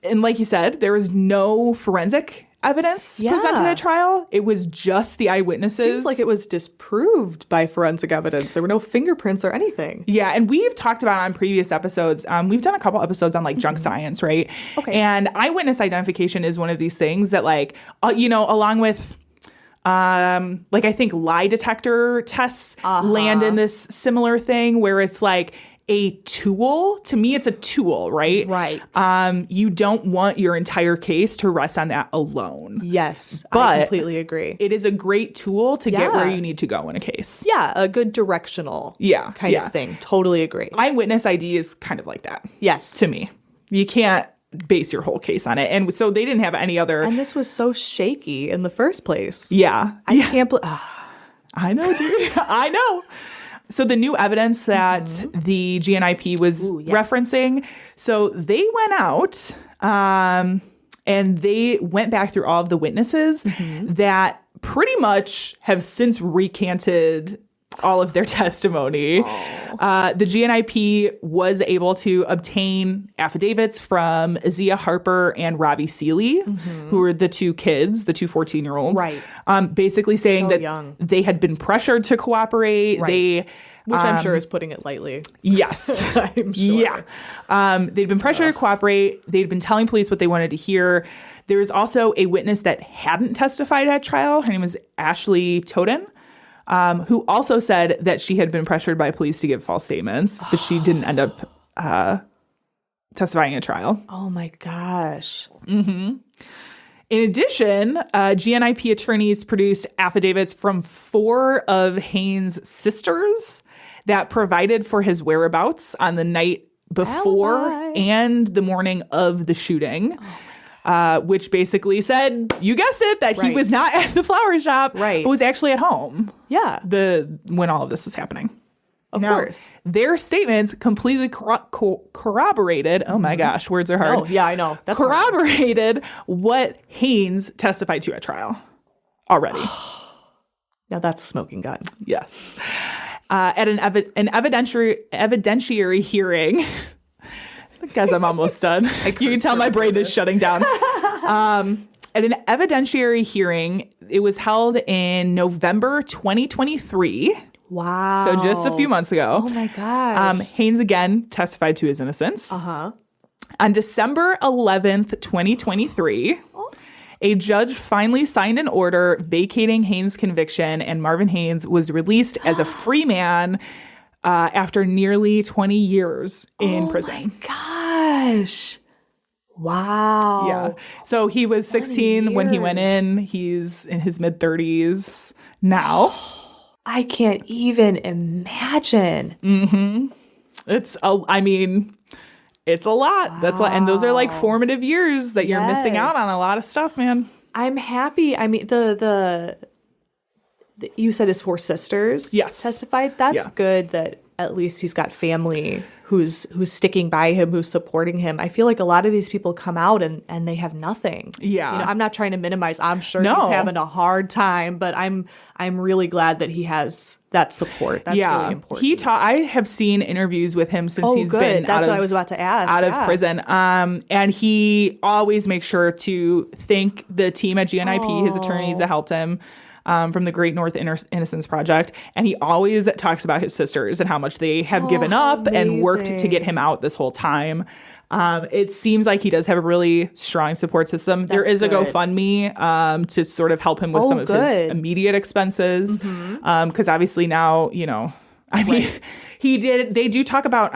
And like you said, there was no forensic evidence presented at trial. It was just the eyewitnesses. Seems like it was disproved by forensic evidence. There were no fingerprints or anything. Yeah, and we've talked about on previous episodes, we've done a couple episodes on junk science, right? Okay. And eyewitness identification is one of these things that along with I think lie detector tests land in this similar thing where it's like a tool. To me, it's a tool, right? Right. You don't want your entire case to rest on that alone. Yes, but I completely agree. It is a great tool to get where you need to go in a case. Yeah, a good directional kind of thing. Totally agree. Eyewitness ID is kind of like that. Yes. To me. You can't base your whole case on it. And so they didn't have any other. And this was so shaky in the first place. Yeah. I can't believe. I know, dude. I know. So the new evidence that the GNIP was referencing, so they went out and they went back through all of the witnesses that pretty much have since recanted all of their testimony. The GNIP was able to obtain affidavits from Azia Harper and Robbie Seeley, who were the two kids, the two 14-year-olds. Right. Basically saying So that young. they had been pressured to cooperate. Right. Which I'm sure is putting it lightly. Yes. I'm sure. Yeah. They'd been pressured to cooperate. They'd been telling police what they wanted to hear. There was also a witness that hadn't testified at trial. Her name was Ashley Toden. Who also said that she had been pressured by police to give false statements, but she didn't end up testifying at trial. Oh my gosh. In addition, GNIP attorneys produced affidavits from 4 of Haynes' sisters that provided for his whereabouts on the night before and the morning of the shooting. Which basically said, you guessed it, that he was not at the flower shop, but was actually at home. Yeah. When all of this was happening. Of course. Their statements completely corroborated. Oh my gosh, words are hard. Oh, yeah, I know. That's corroborated what Haynes testified to at trial already. Now that's a smoking gun. Yes. At an evidentiary hearing. Guys, I'm almost done. You can tell my brain is shutting down. At an evidentiary hearing, it was held in November 2023. Wow. So just a few months ago. Oh my gosh. Haynes again testified to his innocence. On December 11th, 2023, a judge finally signed an order vacating Haynes' conviction, and Marvin Haynes was released as a free man after nearly 20 years in prison. Oh my gosh. Wow. Yeah. So he was 16 when he went in. He's in his mid-30s now. I can't even imagine. It's a lot. Wow. That's and those are like formative years that you're missing out on a lot of stuff, man. I'm happy. I mean, the you said his 4 sisters testified. That's good that at least he's got family who's sticking by him, who's supporting him. I feel like a lot of these people come out and they have nothing. Yeah. I'm not trying to minimize. I'm sure he's having a hard time, but I'm really glad that he has that support. That's really important. I have seen interviews with him since he's been That's what I was about to ask. Out of prison. And he always makes sure to thank the team at GNIP, his attorneys that helped him. From the Great North Innocence Project. And he always talks about his sisters and how much they have given up and worked to get him out this whole time. It seems like he does have a really strong support system. There is a GoFundMe to sort of help him with some of his immediate expenses. Because obviously now, they do talk about...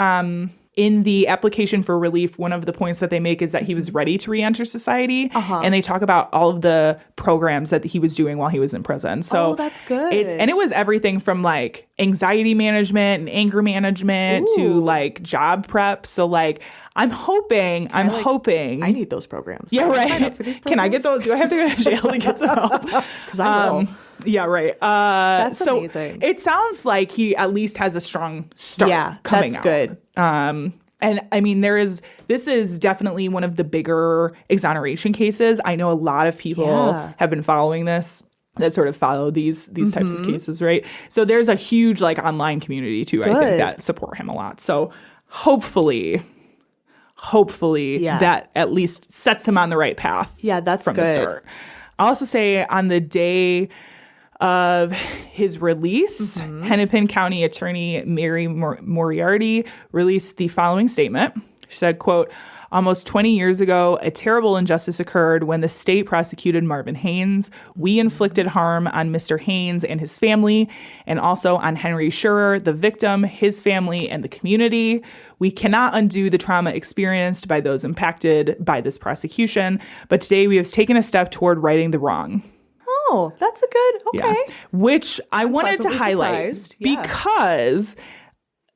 in the application for relief, one of the points that they make is that he was ready to re-enter society. And they talk about all of the programs that he was doing while he was in prison. So that's good. It was everything from like anxiety management and anger management to like job prep. So like I'm hoping. I need those programs. Yeah, right. Sign up for these programs? Can I get those? Do I have to go to jail to get some help? Because I will. Yeah, right. That's amazing. It sounds like he at least has a strong start coming out. That's good. And I mean, this is definitely one of the bigger exoneration cases. I know a lot of people have been following this that sort of follow these types of cases, right? So there's a huge like online community too, I think, that support him a lot. So hopefully that at least sets him on the right path. Yeah, that's from good. The start. I'll also say on the day of his release, Hennepin County Attorney Mary Moriarty released the following statement. She said, quote, "Almost 20 years ago, a terrible injustice occurred when the state prosecuted Marvin Haynes. We inflicted harm on Mr. Haynes and his family, and also on Henry Schurer, the victim, his family, and the community. We cannot undo the trauma experienced by those impacted by this prosecution, but today we have taken a step toward righting the wrong." Oh, that's a good, okay. Yeah. Which I wanted to highlight because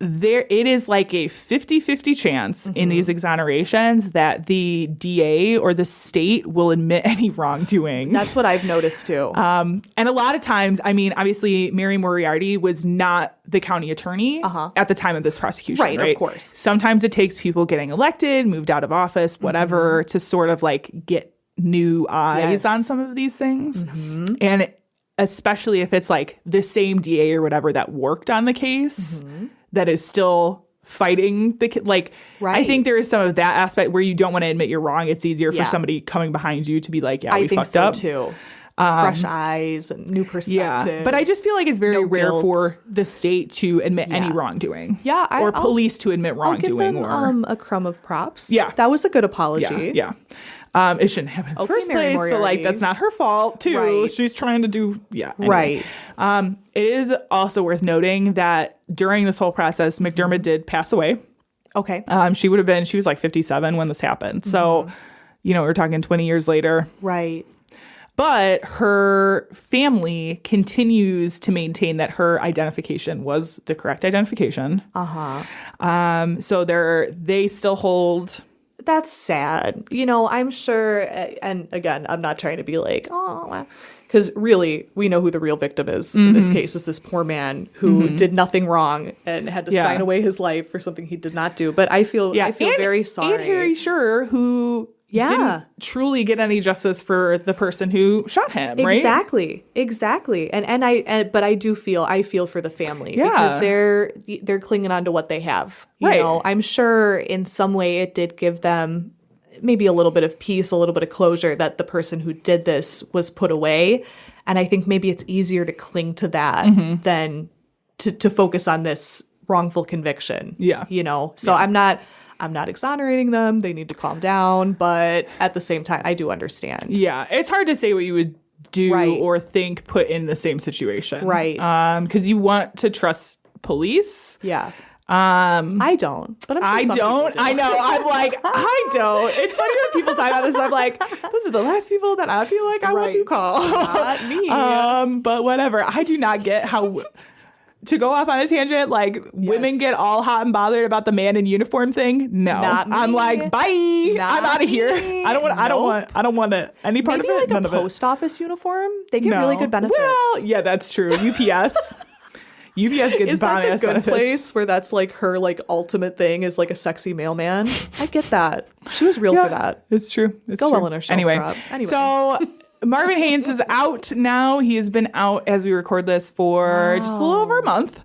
it is like a 50-50 chance in these exonerations that the DA or the state will admit any wrongdoing. That's what I've noticed too. And a lot of times, I mean, obviously, Mary Moriarty was not the county attorney at the time of this prosecution. Right, of course. Sometimes it takes people getting elected, moved out of office, whatever, to sort of like get new eyes on some of these things. And especially if it's like the same DA or whatever that worked on the case that is still fighting the I think there is some of that aspect where you don't want to admit you're wrong. It's easier for somebody coming behind you to be like, we fucked up. I think so too. Fresh eyes and new perspective. Yeah, but I just feel like it's very rare for the state to admit any wrongdoing. Yeah, or police to admit wrongdoing. I'll give them a crumb of props. Yeah, that was a good apology. Yeah. It shouldn't happen in the first place, but like that's not her fault too. Right. She's trying to do anyway. Right. It is also worth noting that during this whole process, McDermott did pass away. Okay. She was like 57 when this happened. So, we're talking 20 years later. Right. They her family continues to maintain that her identification was the correct identification. So they still hold. That's sad. I'm sure, and again, I'm not trying to be like, because really, we know who the real victim is in this case, is this poor man who did nothing wrong and had to sign away his life for something he did not do. But I feel very sorry. And Harry Schurer, who didn't truly get any justice for the person who shot him, right? Exactly. But I feel for the family because they're clinging on to what they have. You know, I'm sure in some way it did give them maybe a little bit of peace, a little bit of closure that the person who did this was put away. And I think maybe it's easier to cling to that than to focus on this wrongful conviction. Yeah. So I'm not exonerating them. They need to calm down. But at the same time, I do understand. Yeah. It's hard to say what you would do or think put in the same situation. Right. Because you want to trust police. Yeah. I don't, but I'm sure I some people don't. do. I know. I'm like, I don't. It's funny when people talk about this. I'm like, those are the last people that I feel like I want to Right. call. Not me. But whatever. I do not get how to go off on a tangent. Like women get all hot and bothered about the man in uniform thing. No, Not me. I'm like, bye. Not I'm out of here. me. I don't want. I don't want it. Any part Maybe of it. like None a of it. post office uniform. They get No. really good benefits. Well, yeah, that's true. UPS. UPS gets Is that bomb the ass good benefits. place where that's like her like ultimate thing is like a sexy mailman? I get that. She was real for that. It's true. It's Go true. well in her shelf Anyway, strap. Anyway. So Marvin Haynes is out now. He has been out as we record this for just a little over a month.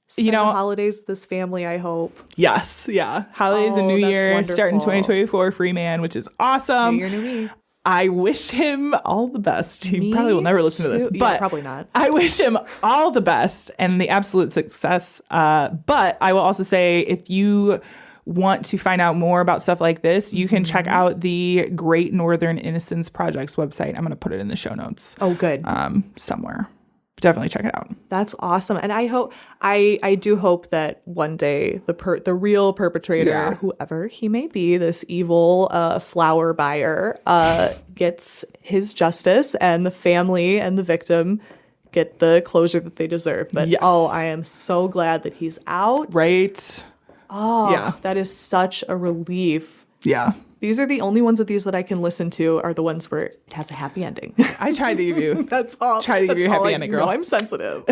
Spend you know, the holidays with this family, I hope. yes, yeah. Holidays and Oh, New that's Year starting wonderful. 2024. Free man, which is awesome. New year, new me. I wish him all the best. He Me probably will never listen to this, too. Yeah, but probably not. I wish him all the best and the absolute success. But I will also say, if you want to find out more about stuff like this, you can check out the Great Northern Innocence Project's website. I'm going to put it in the show notes. Oh, good. Somewhere. Definitely check it out. That's awesome. And I do hope that one day the real perpetrator, Yeah. whoever he may be, this evil flower buyer, gets his justice and the family and the victim get the closure that they deserve. But Yes. I am so glad that he's out. Right? Oh, Yeah. that is such a relief. Yeah. These are the only ones of these that I can listen to are the ones where it has a happy ending. I tried to give you. That's all. Try to give that's you a happy all I ending, girl. know. I'm sensitive.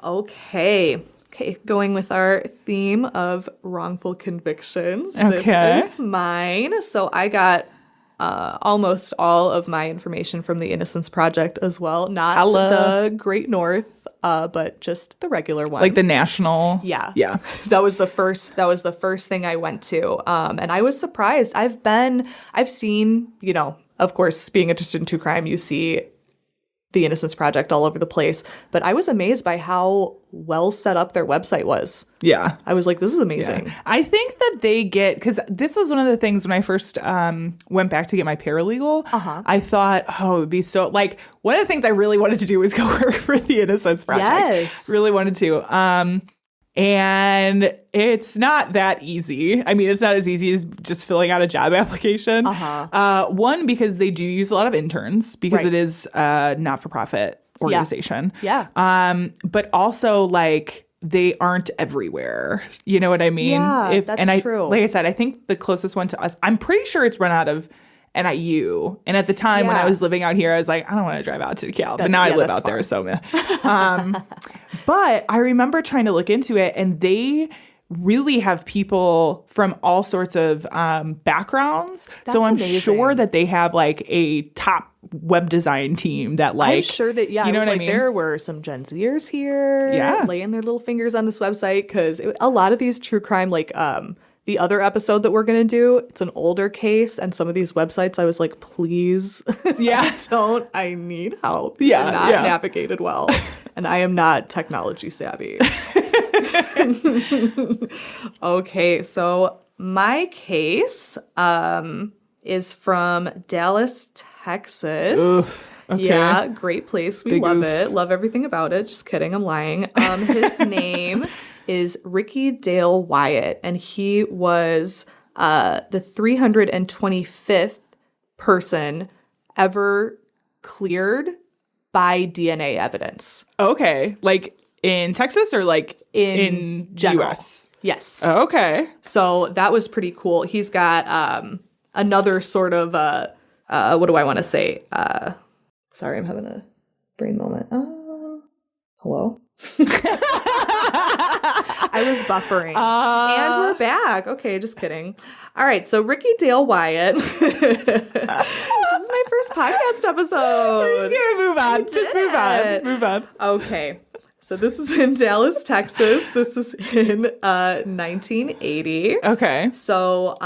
Okay, going with our theme of wrongful convictions. Okay. This is mine. So I got almost all of my information from the Innocence Project as well. Not Hello. the Great North, but just the regular one. Like the national. Yeah. Yeah. That was the first thing I went to. And I was surprised. I've seen, of course, being interested in true crime, you see the Innocence Project all over the place. But I was amazed by how well set up their website was. Yeah. I was like, this is amazing. Yeah. I think that they get, because this was one of the things when I first went back to get my paralegal, I thought, oh, it would be so, like, one of the things I really wanted to do was go work for the Innocence Project. Yes. Really wanted to. And it's not that easy. I mean, it's not as easy as just filling out a job application. One, because they do use a lot of interns because Right. it is a not-for-profit organization. Yeah. But also, like, they aren't everywhere. You know what I mean? Yeah, that's true. Like I said, I think the closest one to us, I'm pretty sure it's run out of NIU. And at the time when I Yeah. was living out here, I was like, I don't want to drive out to DeKalb. But now I yeah, live that's out there, so meh. But I remember trying to look into it, and they really have people from all sorts of backgrounds. So I'm amazing. sure that they have like a top web design team that, like, I'm sure that, you know it was what I like mean? there were some Gen Zers here Yeah. laying their little fingers on this website because a lot of these true crime, like the other episode that we're going to do, it's an older case, and some of these websites I was like, please, Yeah. I need help. These Yeah, are not yeah. navigated well, and I am not technology savvy. Okay, so my case is from Dallas, Texas. okay. Yeah, great place. We Big love oof. it. Love everything about it. Just kidding, I'm lying. His name is Ricky Dale Wyatt, and he was the 325th person ever cleared by DNA evidence. Okay. Like in Texas or like In general. US? Yes. Oh, okay. So that was pretty cool. He's got another sort of what do I want to say? Sorry, I'm having a brain moment. Hello? I was buffering. And we're back. Okay, just kidding. All right, so Ricky Dale Wyatt. This is my first podcast episode. Just gonna move on. Just move on. Move on. Okay. So this is in Dallas, Texas. This is in 1980. Okay. So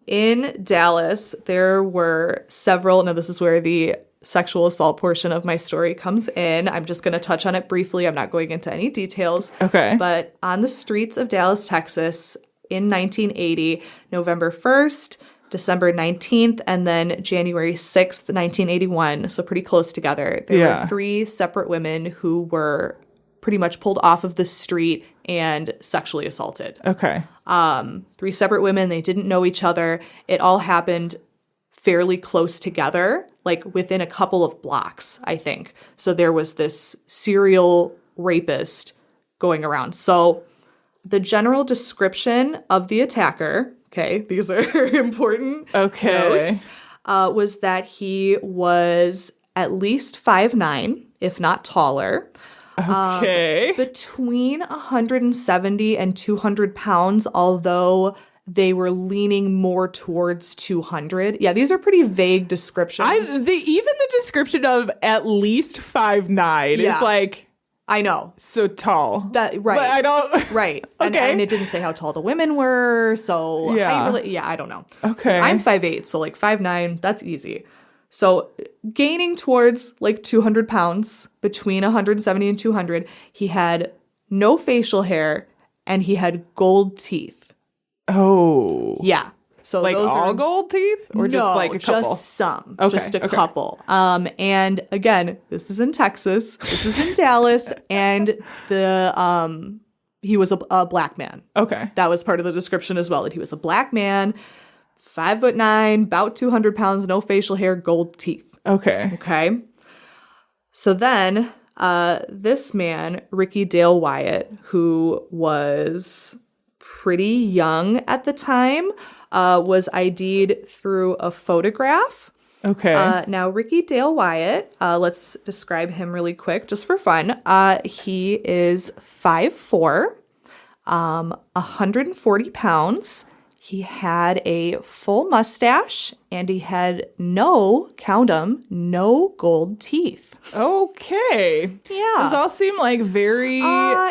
in Dallas, there were several. Now, this is where the sexual assault portion of my story comes in. I'm just going to touch on it briefly. I'm not going into any details. Okay. But on the streets of Dallas, Texas in 1980, November 1st, December 19th, and then January 6th, 1981, so pretty close together, there were 3 separate women who were pretty much pulled off of the street and sexually assaulted. Okay. 3 separate women. They didn't know each other. It all happened fairly close together, like within a couple of blocks, I think. So there was this serial rapist going around. So the general description of the attacker, okay, these are important notes, was that he was at least 5'9", if not taller. Okay. Between 170 and 200 pounds, although they were leaning more towards 200. Yeah, these are pretty vague descriptions. Even the description of at least 5'9" is like, I know. so tall. Right. But I don't. Right. Okay. And it didn't say how tall the women were. So Yeah. I don't know. Okay. I'm 5'8", so like 5'9", that's easy. So gaining towards like 200 pounds, between 170 and 200, he had no facial hair and he had gold teeth. Oh. Yeah. So Like those all are gold teeth? Or just like a couple? Just some. Okay, Just a okay. couple. And again, this is in Texas. This is in Dallas. And he was a black man. Okay. That was part of the description as well, that he was a black man, 5'9", about 200 pounds, no facial hair, gold teeth. Okay. Okay. So then this man, Ricky Dale Wyatt, who was pretty young at the time, was ID'd through a photograph. Okay. Now, Ricky Dale Wyatt, let's describe him really quick just for fun. He is 5'4", 140 pounds. He had a full mustache, and he had no gold teeth. Okay. Yeah. Those all seem like very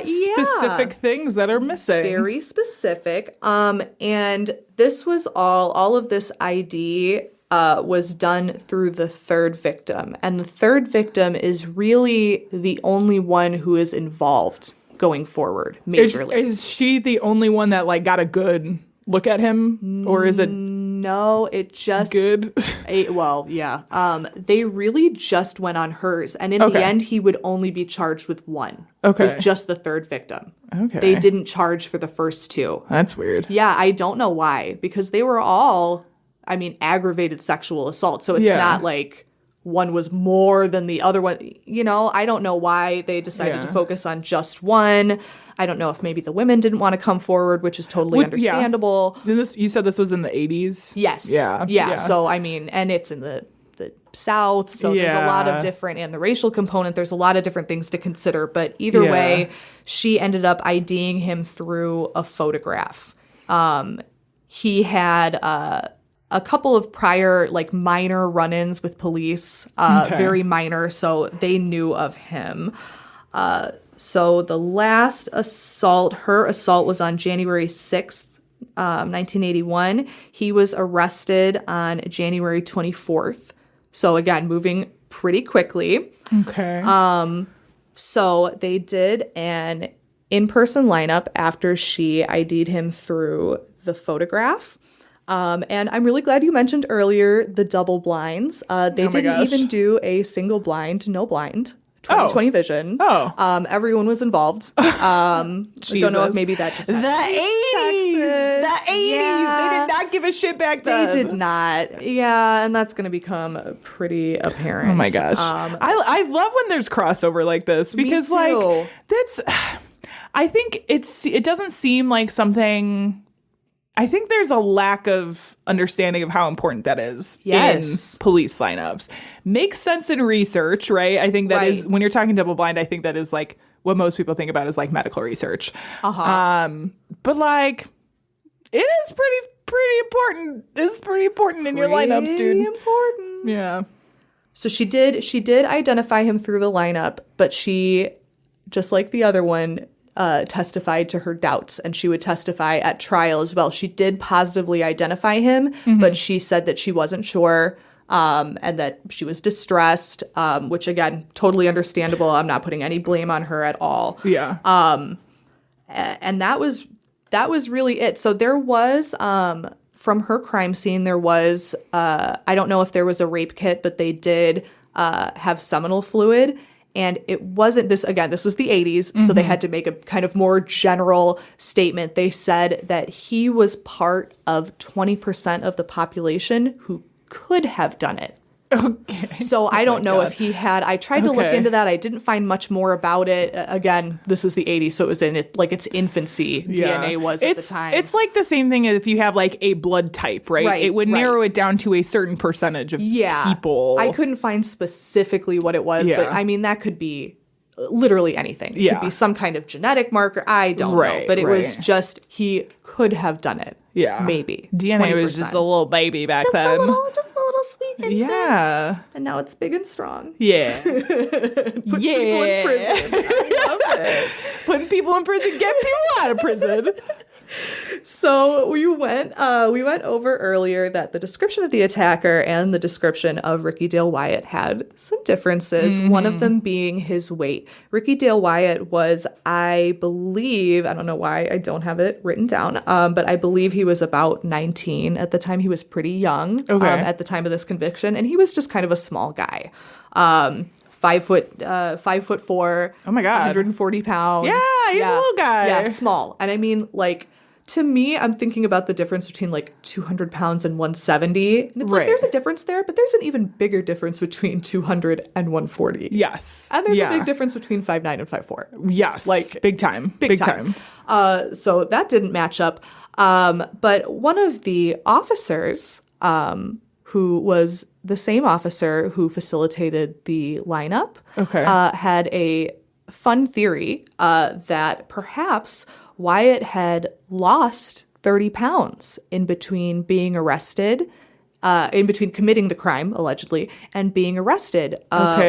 specific things that are missing. Very specific. And this was all of this ID was done through the third victim. And the third victim is really the only one who is involved going forward majorly. Is she the only one that like got a good look at him? Or is it No, it just good? They really just went on hers, and in the end, he would only be charged with one. Okay. With just the third victim. Okay. They didn't charge for the first 2. That's weird. Yeah, I don't know why, because they were all, aggravated sexual assault. So it's not like one was more than the other one. I don't know why they decided to focus on just one. I don't know if maybe the women didn't want to come forward, which is totally understandable. Yeah. You said this was in the 80s? Yes. Yeah. So, and it's in the South, so there's a lot of different, and the racial component, there's a lot of different things to consider. But either way, she ended up IDing him through a photograph. He had a couple of prior, minor run-ins with police, very minor, so they knew of him. So the last assault, her assault was on January 6th, 1981. He was arrested on January 24th. So again, moving pretty quickly. Okay. So they did an in-person lineup after she ID'd him through the photograph. And I'm really glad you mentioned earlier the double blinds. They didn't even do a single blind, no blind. 20/20 vision. Everyone was involved. I don't know if maybe that just the 80s. The 80s. Yeah. They did not give a shit back then. They did not. Yeah, and that's going to become pretty apparent. Oh my gosh. I love when there's crossover like this because that's I think it doesn't seem like something. I think there's a lack of understanding of how important that is in police lineups. Makes sense in research, right? I think that is, when you're talking double blind, I think that is like what most people think about is like medical research. But like, it is pretty important. It's pretty important in your lineups, dude. Pretty important. Yeah. So she did identify him through the lineup, but she, just like the other one, testified to her doubts, and she would testify at trial as well. She did positively identify him, but she said that she wasn't sure and that she was distressed, which again, totally understandable. I'm not putting any blame on her at all. Yeah. And that was really it. So there was, from her crime scene, there was, I don't know if there was a rape kit, but they did have seminal fluid. And it wasn't this, again, this was the 80s, so they had to make a kind of more general statement. They said that he was part of 20% of the population who could have done it. Okay. So I don't know if he had, I tried to look into that. I didn't find much more about it. Again, this is the 80s, so it was in it, like its infancy, DNA was at the time. It's like the same thing as if you have like a blood type, right? It would narrow it down to a certain percentage of people. I couldn't find specifically what it was, but I mean, that could be literally anything. It could be some kind of genetic marker. I don't know. But it was just, he could have done it. Yeah. Maybe. DNA 20%. was just a little baby back then. Just a little sweet infant. Yeah. And now it's big and strong. Yeah. Put people in prison. I love it. Putting people in prison, get people out of prison. So we went over earlier that the description of the attacker and the description of Ricky Dale Wyatt had some differences, one of them being his weight. Ricky Dale Wyatt was, I believe, I don't know why I don't have it written down, but I believe he was about 19 at the time. He was pretty young at the time of this conviction, and he was just kind of a small guy. 5'4". Oh my God. 140 pounds. Yeah, he's a little guy. Yeah, small. And I mean, like, to me, I'm thinking about the difference between like 200 pounds and 170. And it's like, there's a difference there, but there's an even bigger difference between 200 and 140. Yes. And there's a big difference between 5'9" and 5'4". Yes. Like, big time. Big time. So that didn't match up. But one of the officers, who was the same officer who facilitated the lineup, had a fun theory that perhaps Wyatt had lost 30 pounds in between being arrested, in between committing the crime, allegedly, and being arrested,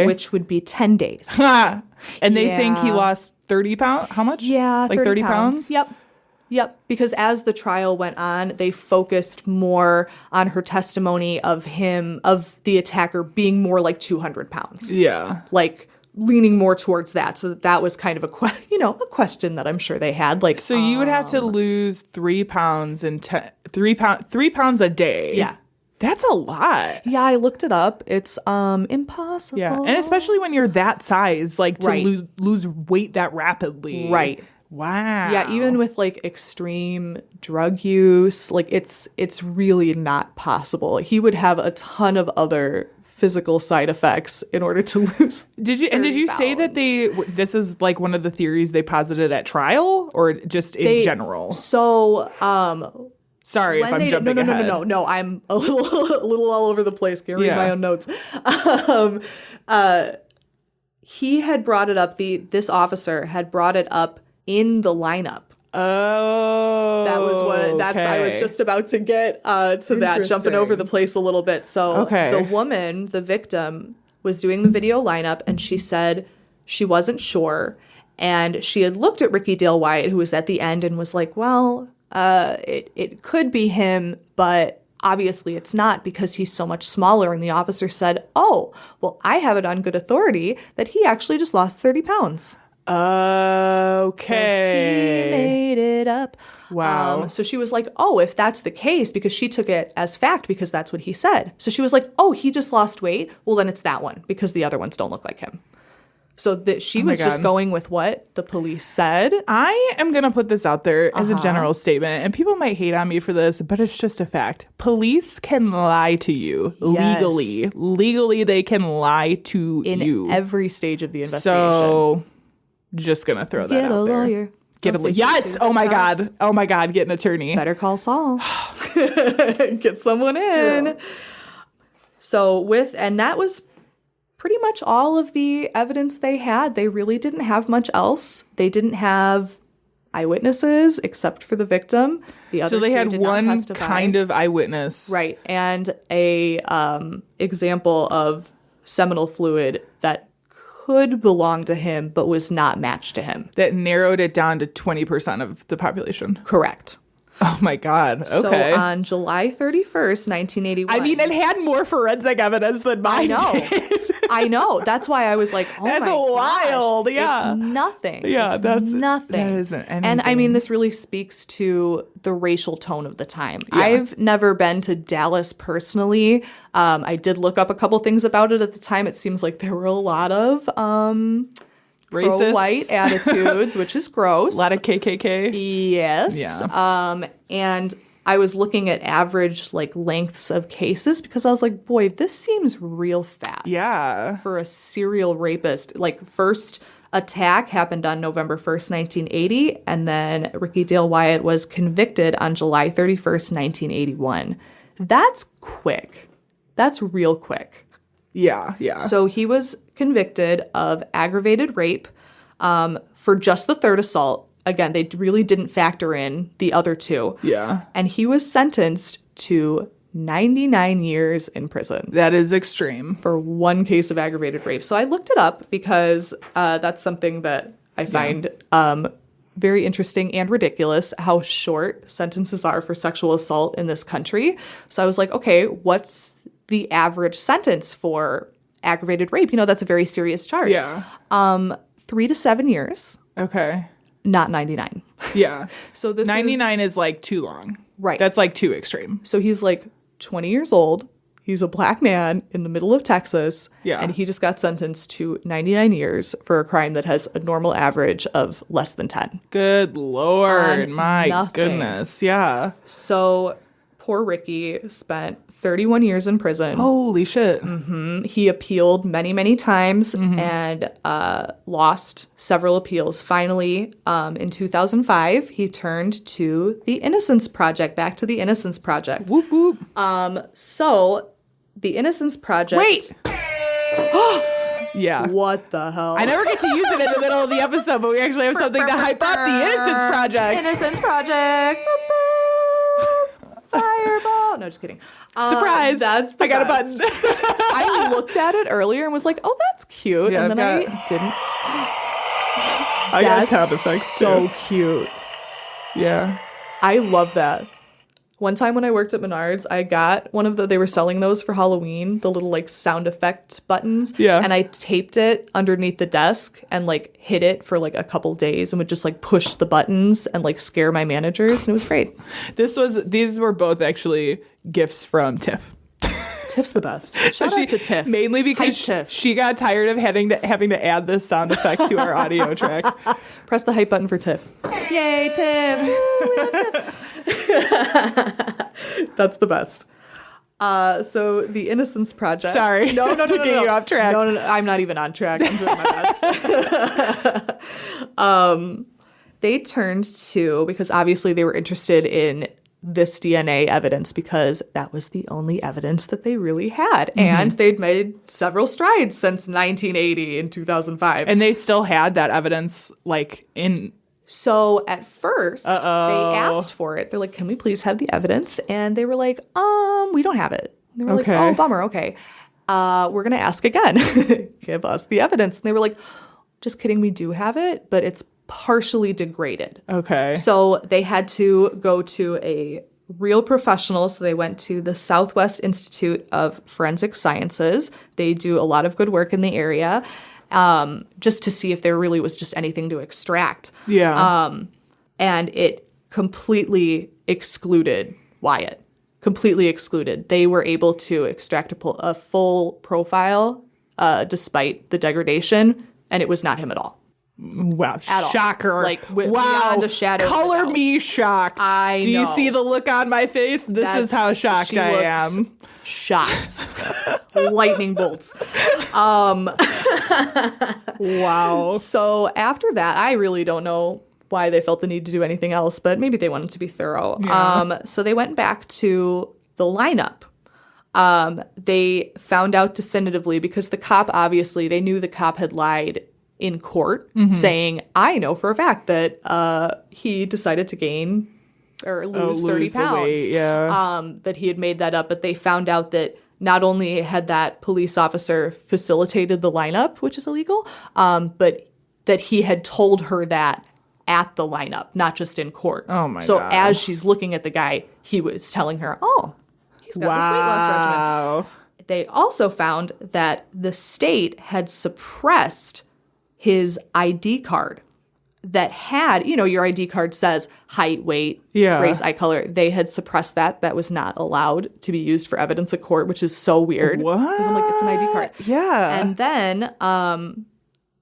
which would be 10 days. And they think he lost 30 pounds? How much? Yeah, like 30 pounds? Yep. Because as the trial went on, they focused more on her testimony of the attacker being more like 200 pounds. Yeah. Like, leaning more towards that. So that was kind of a question that I'm sure they had. Like, so you would have to lose 3 pounds and 3 pounds a day. Yeah. That's a lot. Yeah, I looked it up. It's impossible. Yeah. And especially when you're that size, like to lose weight that rapidly. Right. Wow. Yeah, even with like extreme drug use, like it's really not possible. He would have a ton of other physical side effects in order to lose. Did you say that this is like one of the theories they posited at trial or just in general? So, sorry if I'm jumping ahead. No, I'm a little all over the place. Can't read my own notes. He had brought it up. This officer had brought it up in the lineup. Oh, that was what. That's I was just about to get to that, jumping over the place a little bit. So the woman, the victim, was doing the video lineup, and she said she wasn't sure, and she had looked at Ricky Dale Wyatt, who was at the end, and was like, "Well, it could be him, but obviously it's not because he's so much smaller." And the officer said, "Oh, well, I have it on good authority that he actually just lost 30 pounds." Okay. So he made it up. Wow. So she was like, oh, if that's the case, because she took it as fact because that's what he said. So she was like, oh, he just lost weight? Well, then it's that one because the other ones don't look like him. So she was just going with what the police said. I am going to put this out there as a general statement, and people might hate on me for this, but it's just a fact. Police can lie to you legally. Legally, they can lie to you. In every stage of the investigation. So just going to throw that out there. Get a lawyer. Yes. Oh my God. Get an attorney. Better call Saul. Get someone in. Yeah. So and that was pretty much all of the evidence they had. They really didn't have much else. They didn't have eyewitnesses except for the victim. The other so they two had did not one testify. kind of eyewitness. Right. And a example of seminal fluid that could belong to him but was not matched to him. That narrowed it down to 20% of the population. Correct. Oh my God. Okay. So on July 31st, 1981. I mean, it had more forensic evidence than mine did. I know. That's why I was like, oh That's my gosh, wild. Yeah. It's nothing. Yeah, It's that's nothing. That isn't anything. And I mean, this really speaks to the racial tone of the time. Yeah. I've never been to Dallas personally. I did look up a couple things about it at the time. It seems like there were a lot of pro-white attitudes, which is gross. A lot of KKK. Yes. Yeah. And I was looking at average like lengths of cases because I was like, boy, this seems real fast. Yeah. For a serial rapist. Like, first attack happened on November 1st, 1980, and then Ricky Dale Wyatt was convicted on July 31st, 1981. That's quick. That's real quick. Yeah. Yeah. So he was convicted of aggravated rape for just the third assault. Again, they really didn't factor in the other two. Yeah. And he was sentenced to 99 years in prison That is extreme. for one case of aggravated rape. So I looked it up because that's something that I find very interesting and ridiculous, how short sentences are for sexual assault in this country. So I was like, okay, what's the average sentence for aggravated rape? You know, that's a very serious charge. Yeah. 3 to 7 years, Okay. not 99. Yeah. So this 99 is like too long. Right. That's like too extreme. So he's like 20 years old. He's a black man in the middle of Texas. Yeah. And he just got sentenced to 99 years for a crime that has a normal average of less than 10. Good Lord. On My nothing. goodness. Yeah. So poor Ricky spent 31 years in prison. Holy shit. He appealed many, many times and lost several appeals. Finally, in 2005, he turned to the Innocence Project, back to the Innocence Project. Whoop whoop. So the Innocence Project... Wait. Yeah. What the hell? I never get to use it in the middle of the episode, but we actually have something to hype up the Innocence Project. Innocence Project. Fireball. No, just kidding. Surprise. That's the I got a best. button. I looked at it earlier and was like, oh, that's cute. Yeah, and then I've I didn't. I got That's sound effects so too. cute. Yeah. I love that. One time when I worked at Menards, I got one of they were selling those for Halloween, the little like sound effect buttons. Yeah. And I taped it underneath the desk and like hid it for like a couple days and would just like push the buttons and like scare my managers. And it was great. These were both actually gifts from Tiff. Tiff's the best. Shout out to Tiff. Mainly because Hype Tiff. she got tired of having to add this sound effect to our audio track. Press the hype button for Tiff. Yay, Tiff. Woo, we love Tiff. That's the best. So the Innocence Project. Sorry. No, to get you off track. No, I'm not even on track. I'm doing my best. They turned to, because obviously they were interested in this DNA evidence because that was the only evidence that they really had. And they'd made several strides since 1980 and 2005. And they still had that evidence like in... So at first, they asked for it. They're like, can we please have the evidence? And they were like, we don't have it. And they were Okay. like, oh, bummer. Okay. We're going to ask again. Give us the evidence. And they were like, just kidding. We do have it, but it's partially degraded. Okay. So they had to go to a real professional. So they went to the Southwest Institute of Forensic Sciences. They do a lot of good work in the area. Just to see if there really was just anything to extract. Yeah. And it completely excluded Wyatt. Completely excluded. They were able to extract a full profile despite the degradation, and it was not him at all. Wow. At all. Shocker. Like, wow. beyond a shadow of a Color doubt. me shocked. I Do you know. see the look on my face? This is how shocked she I looks am. Shocked. Lightning bolts. Wow. So after that, I really don't know why they felt the need to do anything else, but maybe they wanted to be thorough. Yeah. So they went back to the lineup. They found out definitively because the cop, obviously, they knew the cop had lied in court, saying, I know for a fact that he decided to gain or lose 30 the pounds. weight, yeah. That he had made that up, but they found out that not only had that police officer facilitated the lineup, which is illegal, but that he had told her that at the lineup, not just in court. Oh, my so God. as she's looking at the guy, he was telling her, oh, he's got this weight loss regimen. Wow. They also found that the state had suppressed his ID card that had, your ID card says height, weight, Yeah. race, eye color. They had suppressed that. That was not allowed to be used for evidence at court, which is so weird. What? Because I'm like, it's an ID card. Yeah. And then,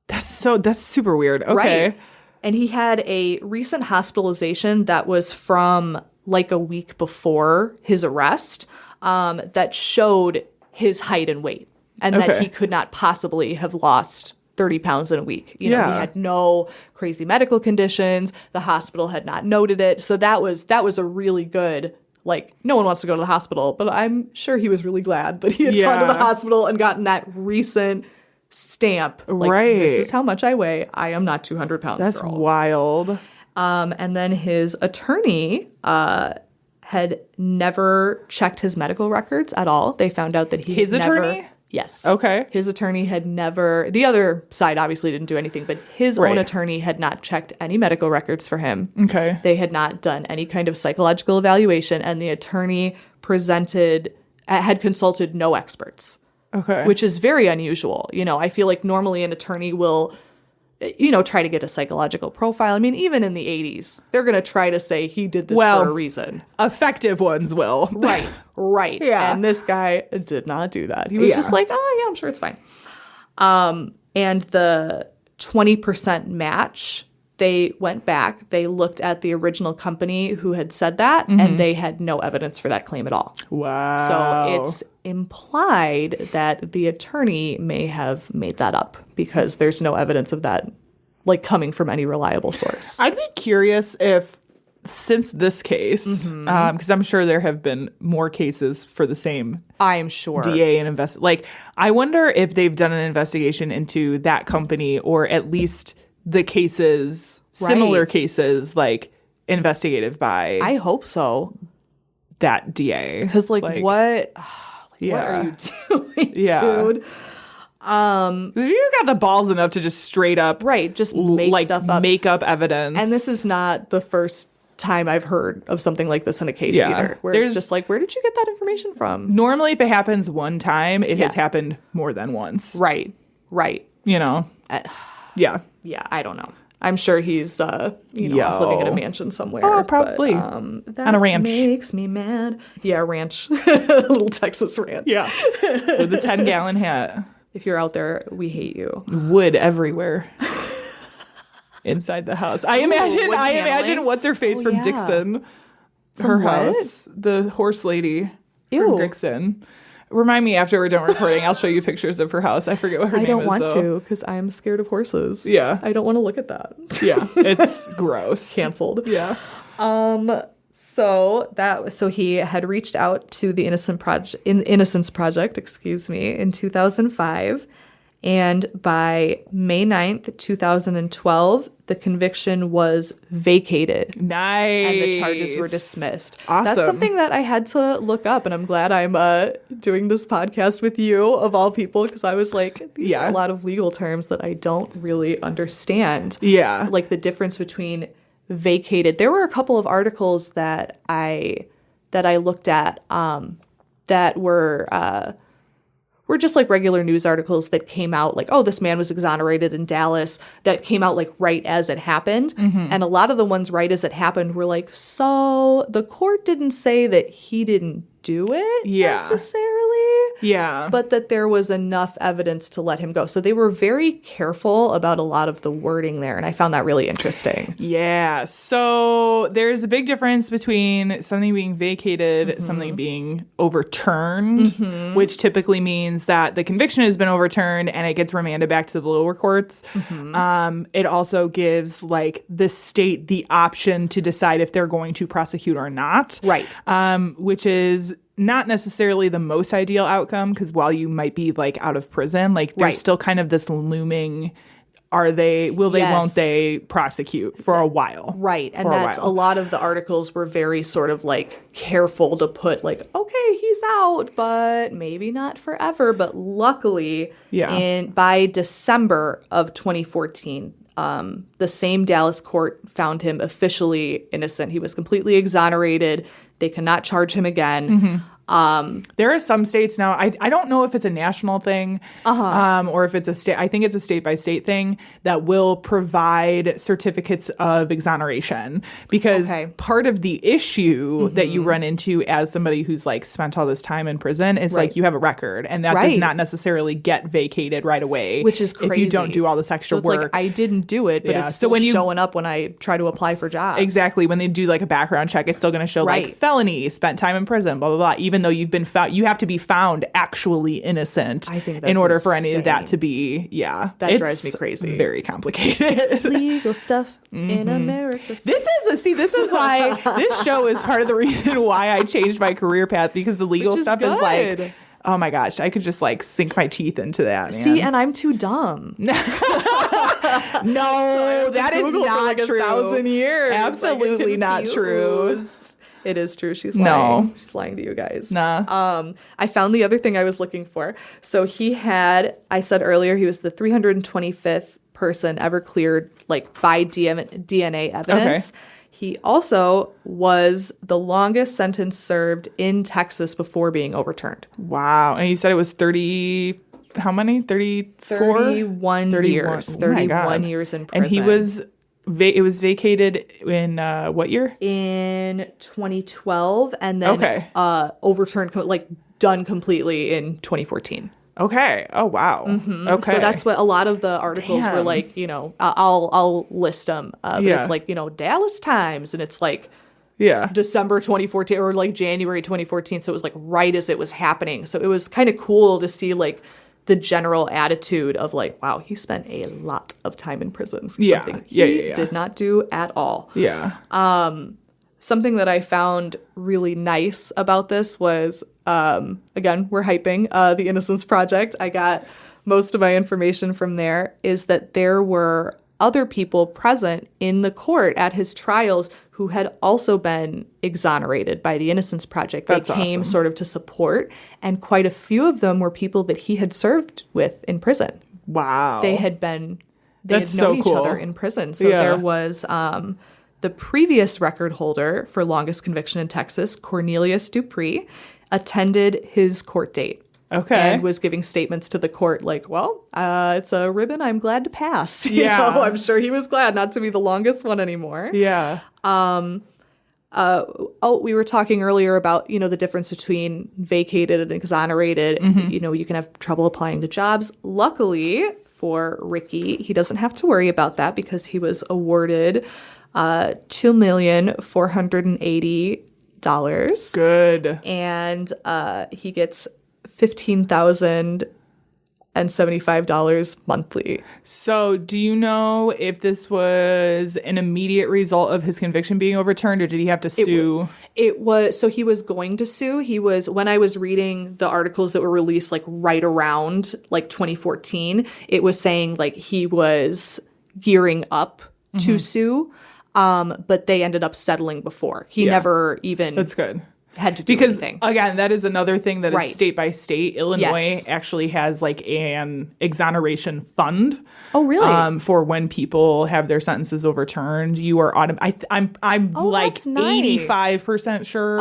That's super weird. Okay. right. And he had a recent hospitalization that was from like a week before his arrest that showed his height and weight, and that Okay. he could not possibly have lost 30 pounds in a week. He Yeah. had no crazy medical conditions. The hospital had not noted it. So that was a really good, like, no one wants to go to the hospital, but I'm sure he was really glad that he had gone to the Yeah. hospital and gotten that recent stamp. Like, Right. this is how much I weigh. I am not 200 pounds, That's girl. wild. And then his attorney had never checked his medical records at all. They found out that he His had never, attorney? Yes. Okay. His attorney had never, the other side obviously didn't do anything, but his Right. own attorney had not checked any medical records for him. Okay. They had not done any kind of psychological evaluation, and the attorney had consulted no experts. Okay. Which is very unusual. I feel like normally an attorney will, try to get a psychological profile. I mean, even in the 80s, they're going to try to say he did this Well, for a reason. effective ones will. Right. Yeah. And this guy did not do that. He was Yeah. just like, oh, yeah, I'm sure it's fine. And the 20% match, they went back, they looked at the original company who had said that, and they had no evidence for that claim at all. Wow. So it's implied that the attorney may have made that up because there's no evidence of that, like, coming from any reliable source. I'd be curious if, since this case, because I'm sure there have been more cases for the same I'm sure. DA and I wonder if they've done an investigation into that company, or at least the cases, similar Right. cases, like investigated by I hope so. that DA. Because, what? What Yeah. are you doing, Yeah. dude? 'Cause if you got the balls enough to just straight up, Right, just make stuff up. make up evidence, And this is not the first time I've heard of something like this in a case Yeah. either, where There's- it's just like, where did you get that information from? normally if it happens one time, it has Yeah. happened more than once. Right. Yeah. Yeah, I don't know. I'm sure he's, off living in a mansion somewhere. Oh, probably. But, that On a ranch. makes me mad. Yeah, ranch. Little Texas ranch. Yeah. With a 10-gallon hat. If you're out there, we hate you. Wood everywhere. Inside the house. I imagine wood imagine what's her face Oh, from yeah. Dixon. Her what? house. The horse lady Ew. from Dixon. Remind me after we're done recording. I'll show you pictures of her house. I forget what her I name don't is, want though. to because I'm scared of horses. Yeah. I don't want to look at that. Yeah. It's gross. Canceled. Yeah. So he had reached out to the Innocence Project, in 2005, and by May 9th, 2012, the conviction was vacated. Nice. And the charges were dismissed. Awesome. That's something that I had to look up, and I'm glad I'm doing this podcast with you, of all people, because I was like, these are a lot of legal terms that I don't really understand. Yeah. Like the difference between vacated. There were a couple of articles that I looked at that were just like regular news articles that came out like, oh, this man was exonerated in Dallas, that came out like right as it happened. And a lot of the ones right as it happened were like, so the court didn't say that he didn't do it necessarily. Yeah. But that there was enough evidence to let him go. So they were very careful about a lot of the wording there. And I found that really interesting. Yeah. So there's a big difference between something being vacated, something being overturned, which typically means that the conviction has been overturned and it gets remanded back to the lower courts. It also gives like the state the option to decide if they're going to prosecute or not. Right. Which is not necessarily the most ideal outcome, because while you might be like out of prison, like there's still kind of this looming won't Yes. they prosecute for a while? Right. And For that's while. a lot of the articles were very sort of like careful to put like, okay, he's out, but maybe not forever. But luckily, Yeah. by December of 2014, the same Dallas court found him officially innocent. He was completely exonerated. They cannot charge him again. Mm-hmm. There are some states now, I don't know if it's a national thing or if it's a state, I think it's a state by state thing that will provide certificates of exoneration because Okay. part of the issue that you run into as somebody who's like spent all this time in prison is Right. like you have a record and that does Right. not necessarily get vacated right away. Which is crazy. If you don't do all this extra So it's work. like, I didn't do it, but Yeah. it's So still when you- showing up when I try to apply for jobs. Exactly. When they do like a background check, it's still going to show like Right. felony, spent time in prison, blah, blah, blah. Even though you've been found, you have to be found actually innocent I think in that's order for any of that insane. to be, That it's drives me crazy. Very complicated. Legal stuff in America. This is why this show is part of the reason why I changed my career path because the legal Which is stuff is like, good. oh my gosh, I could just like sink my teeth into that. Man. See, and I'm too dumb. No, that is Google for not like true. 1,000 years. Absolutely Like, not true. confused. It is true. She's No. lying. She's lying to you guys. Nah. I found the other thing I was looking for. So he had, I said earlier, he was the 325th person ever cleared like by DNA evidence. Okay. He also was the longest sentence served in Texas before being overturned. Wow. And you said it was 30, how many? 34? 31 years. Oh my God. 31 years in prison. And he was, it was vacated in what year? in 2012 and then Okay. overturned, like done completely in 2014. Okay. Oh, wow. Okay. So that's what a lot of the articles were Damn. like, I'll list them. But Yeah. it's like, Dallas Times and it's like yeah. December 2014 or like January 2014. So it was like right as it was happening. So it was kind of cool to see like the general attitude of like, wow, he spent a lot of time in prison for Yeah. something Yeah, he yeah. did not do at all. Yeah. Something that I found really nice about this was, again, we're hyping the Innocence Project. I got most of my information from there, is that there were other people present in the court at his trials who had also been exonerated by the Innocence Project. They That's came awesome. sort of to support, and quite a few of them were people that he had served with in prison. Wow. They had known so each cool. other in prison. So Yeah. there was the previous record holder for longest conviction in Texas, Cornelius Dupree, attended his court date. Okay. And was giving statements to the court like, well, it's a ribbon I'm glad to pass. You Yeah. know, I'm sure he was glad not to be the longest one anymore. Yeah. We were talking earlier about, the difference between vacated and exonerated. Mm-hmm. You can have trouble applying to jobs. Luckily for Ricky, he doesn't have to worry about that because he was awarded $2,480. Good. And he gets $15,075 monthly. So, do you know if this was an immediate result of his conviction being overturned, or did he have to sue? It was, so he was going to sue. He was, when I was reading the articles that were released like right around like 2014, it was saying like he was gearing up to sue. But they ended up settling before. He never even That's good. had to do Because anything. again, that is another thing that Right. is state by state. Illinois Yes. actually has like an exoneration fund. Oh, really? For when people have their sentences overturned, you are I'm like that's nice. 85% sure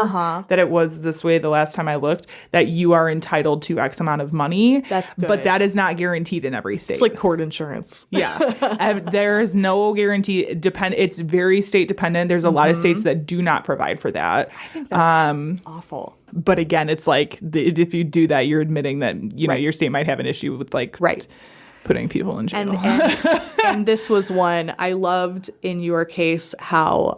that it was this way the last time I looked, that you are entitled to X amount of money. That's But good. that is not guaranteed in every state. It's like court insurance. Yeah. There is no guarantee. It's very state dependent. There's a lot of states that do not provide for that. I think that's awful. But again, it's like if you do that, you're admitting that, Right. your state might have an issue with like Right. putting people in jail. And this was one I loved in your case, how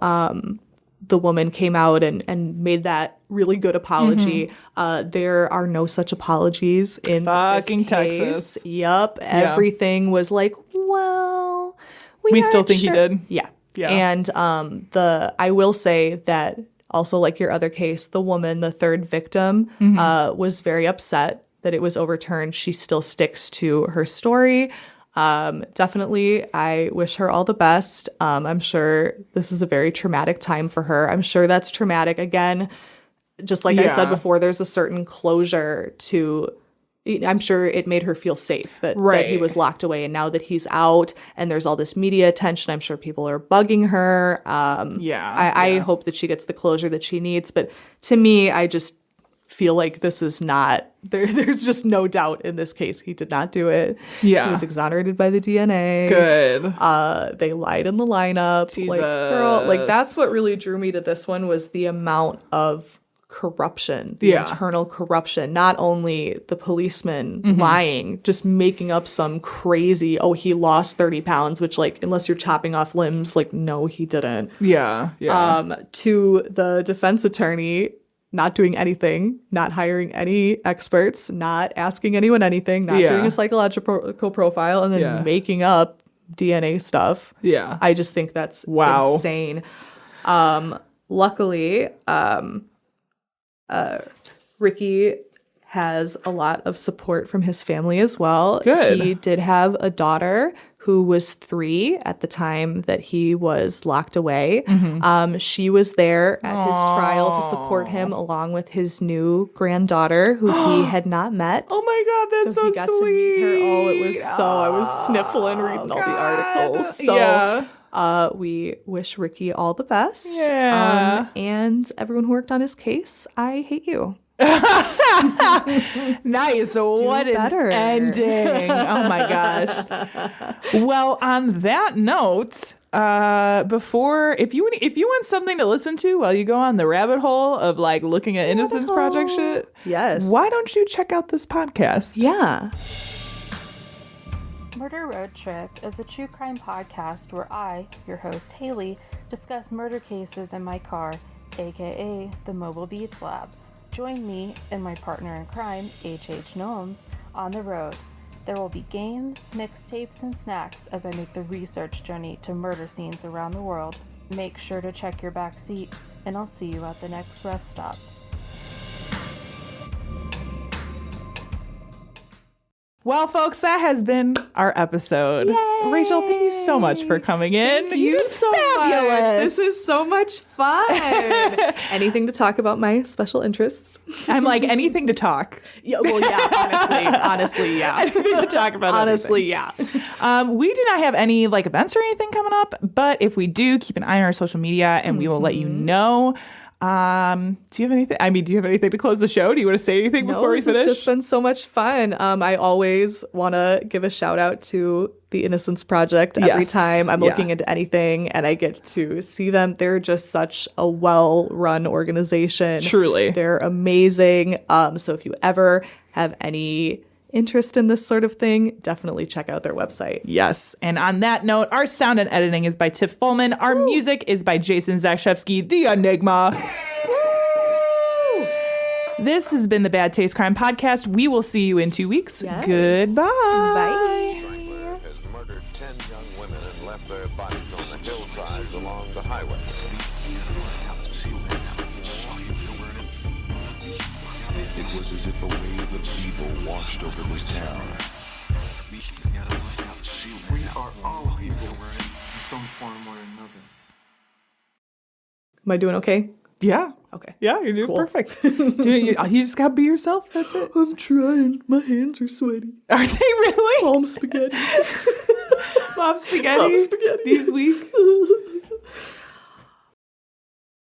the woman came out and made that really good apology. There are no such apologies in Fucking this case. Texas. Yep. Everything was like, well, We still aren't think he sure. did? Yeah. Yeah. And I will say that also, like your other case, the woman, the third victim, was very upset that it was overturned. She still sticks to her story. Definitely, I wish her all the best. I'm sure this is a very traumatic time for her. I'm sure that's traumatic. Again, just like I said before, there's a certain closure to, I'm sure it made her feel safe that he was locked away. And now that he's out and there's all this media attention, I'm sure people are bugging her. I hope that she gets the closure that she needs. But to me, I just feel like this is not, there's just no doubt in this case. He did not do it. Yeah. He was exonerated by the DNA. Good. They lied in the lineup. Jesus. Like, girl, like that's what really drew me to this one was the amount of corruption, the internal corruption, not only the policeman lying, just making up some crazy, oh, he lost 30 pounds, which like, unless you're chopping off limbs, like, no, he didn't. Yeah. To the defense attorney not doing anything, not hiring any experts, not asking anyone anything, not doing a psychological profile, and then making up DNA stuff. Yeah. I just think that's insane. Luckily, Ricky has a lot of support from his family as well. Good. He did have a daughter who was 3 at the time that he was locked away. She was there at his trial to support him along with his new granddaughter who he had not met. Oh my God, that's so he got sweet. to meet her. Oh, it was so, I was sniffling reading all the articles. So we wish Ricky all the best. Yeah. And everyone who worked on his case, I hate you. Nice. What an ending. Oh my gosh. Well, on that note, if you want something to listen to while you go on the rabbit hole of like looking at Innocence Project shit, yes, why don't you check out this podcast? Yeah. Murder Road Trip is a true crime podcast where I, your host Haley, discuss murder cases in my car, aka the Mobile Beats Lab. Join me and my partner in crime, H.H. Gnomes, on the road. There will be games, mixtapes, and snacks as I make the research journey to murder scenes around the world. Make sure to check your back seat, and I'll see you at the next rest stop. Well, folks, that has been our episode. Yay! Rachel, thank you so much for coming in. Thank you so much. This is so much fun. Anything to talk about my special interest? I'm like, anything to talk. Yeah, well, yeah, honestly, yeah. Anything to talk about. Honestly, yeah. We do not have any like events or anything coming up, but if we do, keep an eye on our social media and we will let you know. Do you have anything? I mean, do you have anything to close the show? Do you want to say anything before we finish? It's just been so much fun. I always want to give a shout out to the Innocence Project every time I'm looking into anything and I get to see them. They're just such a well-run organization. Truly. They're amazing. So if you ever have any interest in this sort of thing, definitely check out their website. Yes. And on that note, our sound and editing is by Tiff Fullman. Our music is by Jason Zakshevsky, the Enigma. Woo! This has been the Bad Taste Crime Podcast. We will see you in 2 weeks. Yes. Goodbye. Bye. Strangler has murdered 10 young women and left their bodies on the hillsides along the highway. It was as if a wave of evil washed over this town. We are all evil in some form or another. Am I doing okay? Yeah. Okay. Yeah, you're doing Cool. perfect. You just gotta be yourself. That's it. I'm trying. My hands are sweaty. Are they really? Mom spaghetti. Mom spaghetti. Mom spaghetti. These week.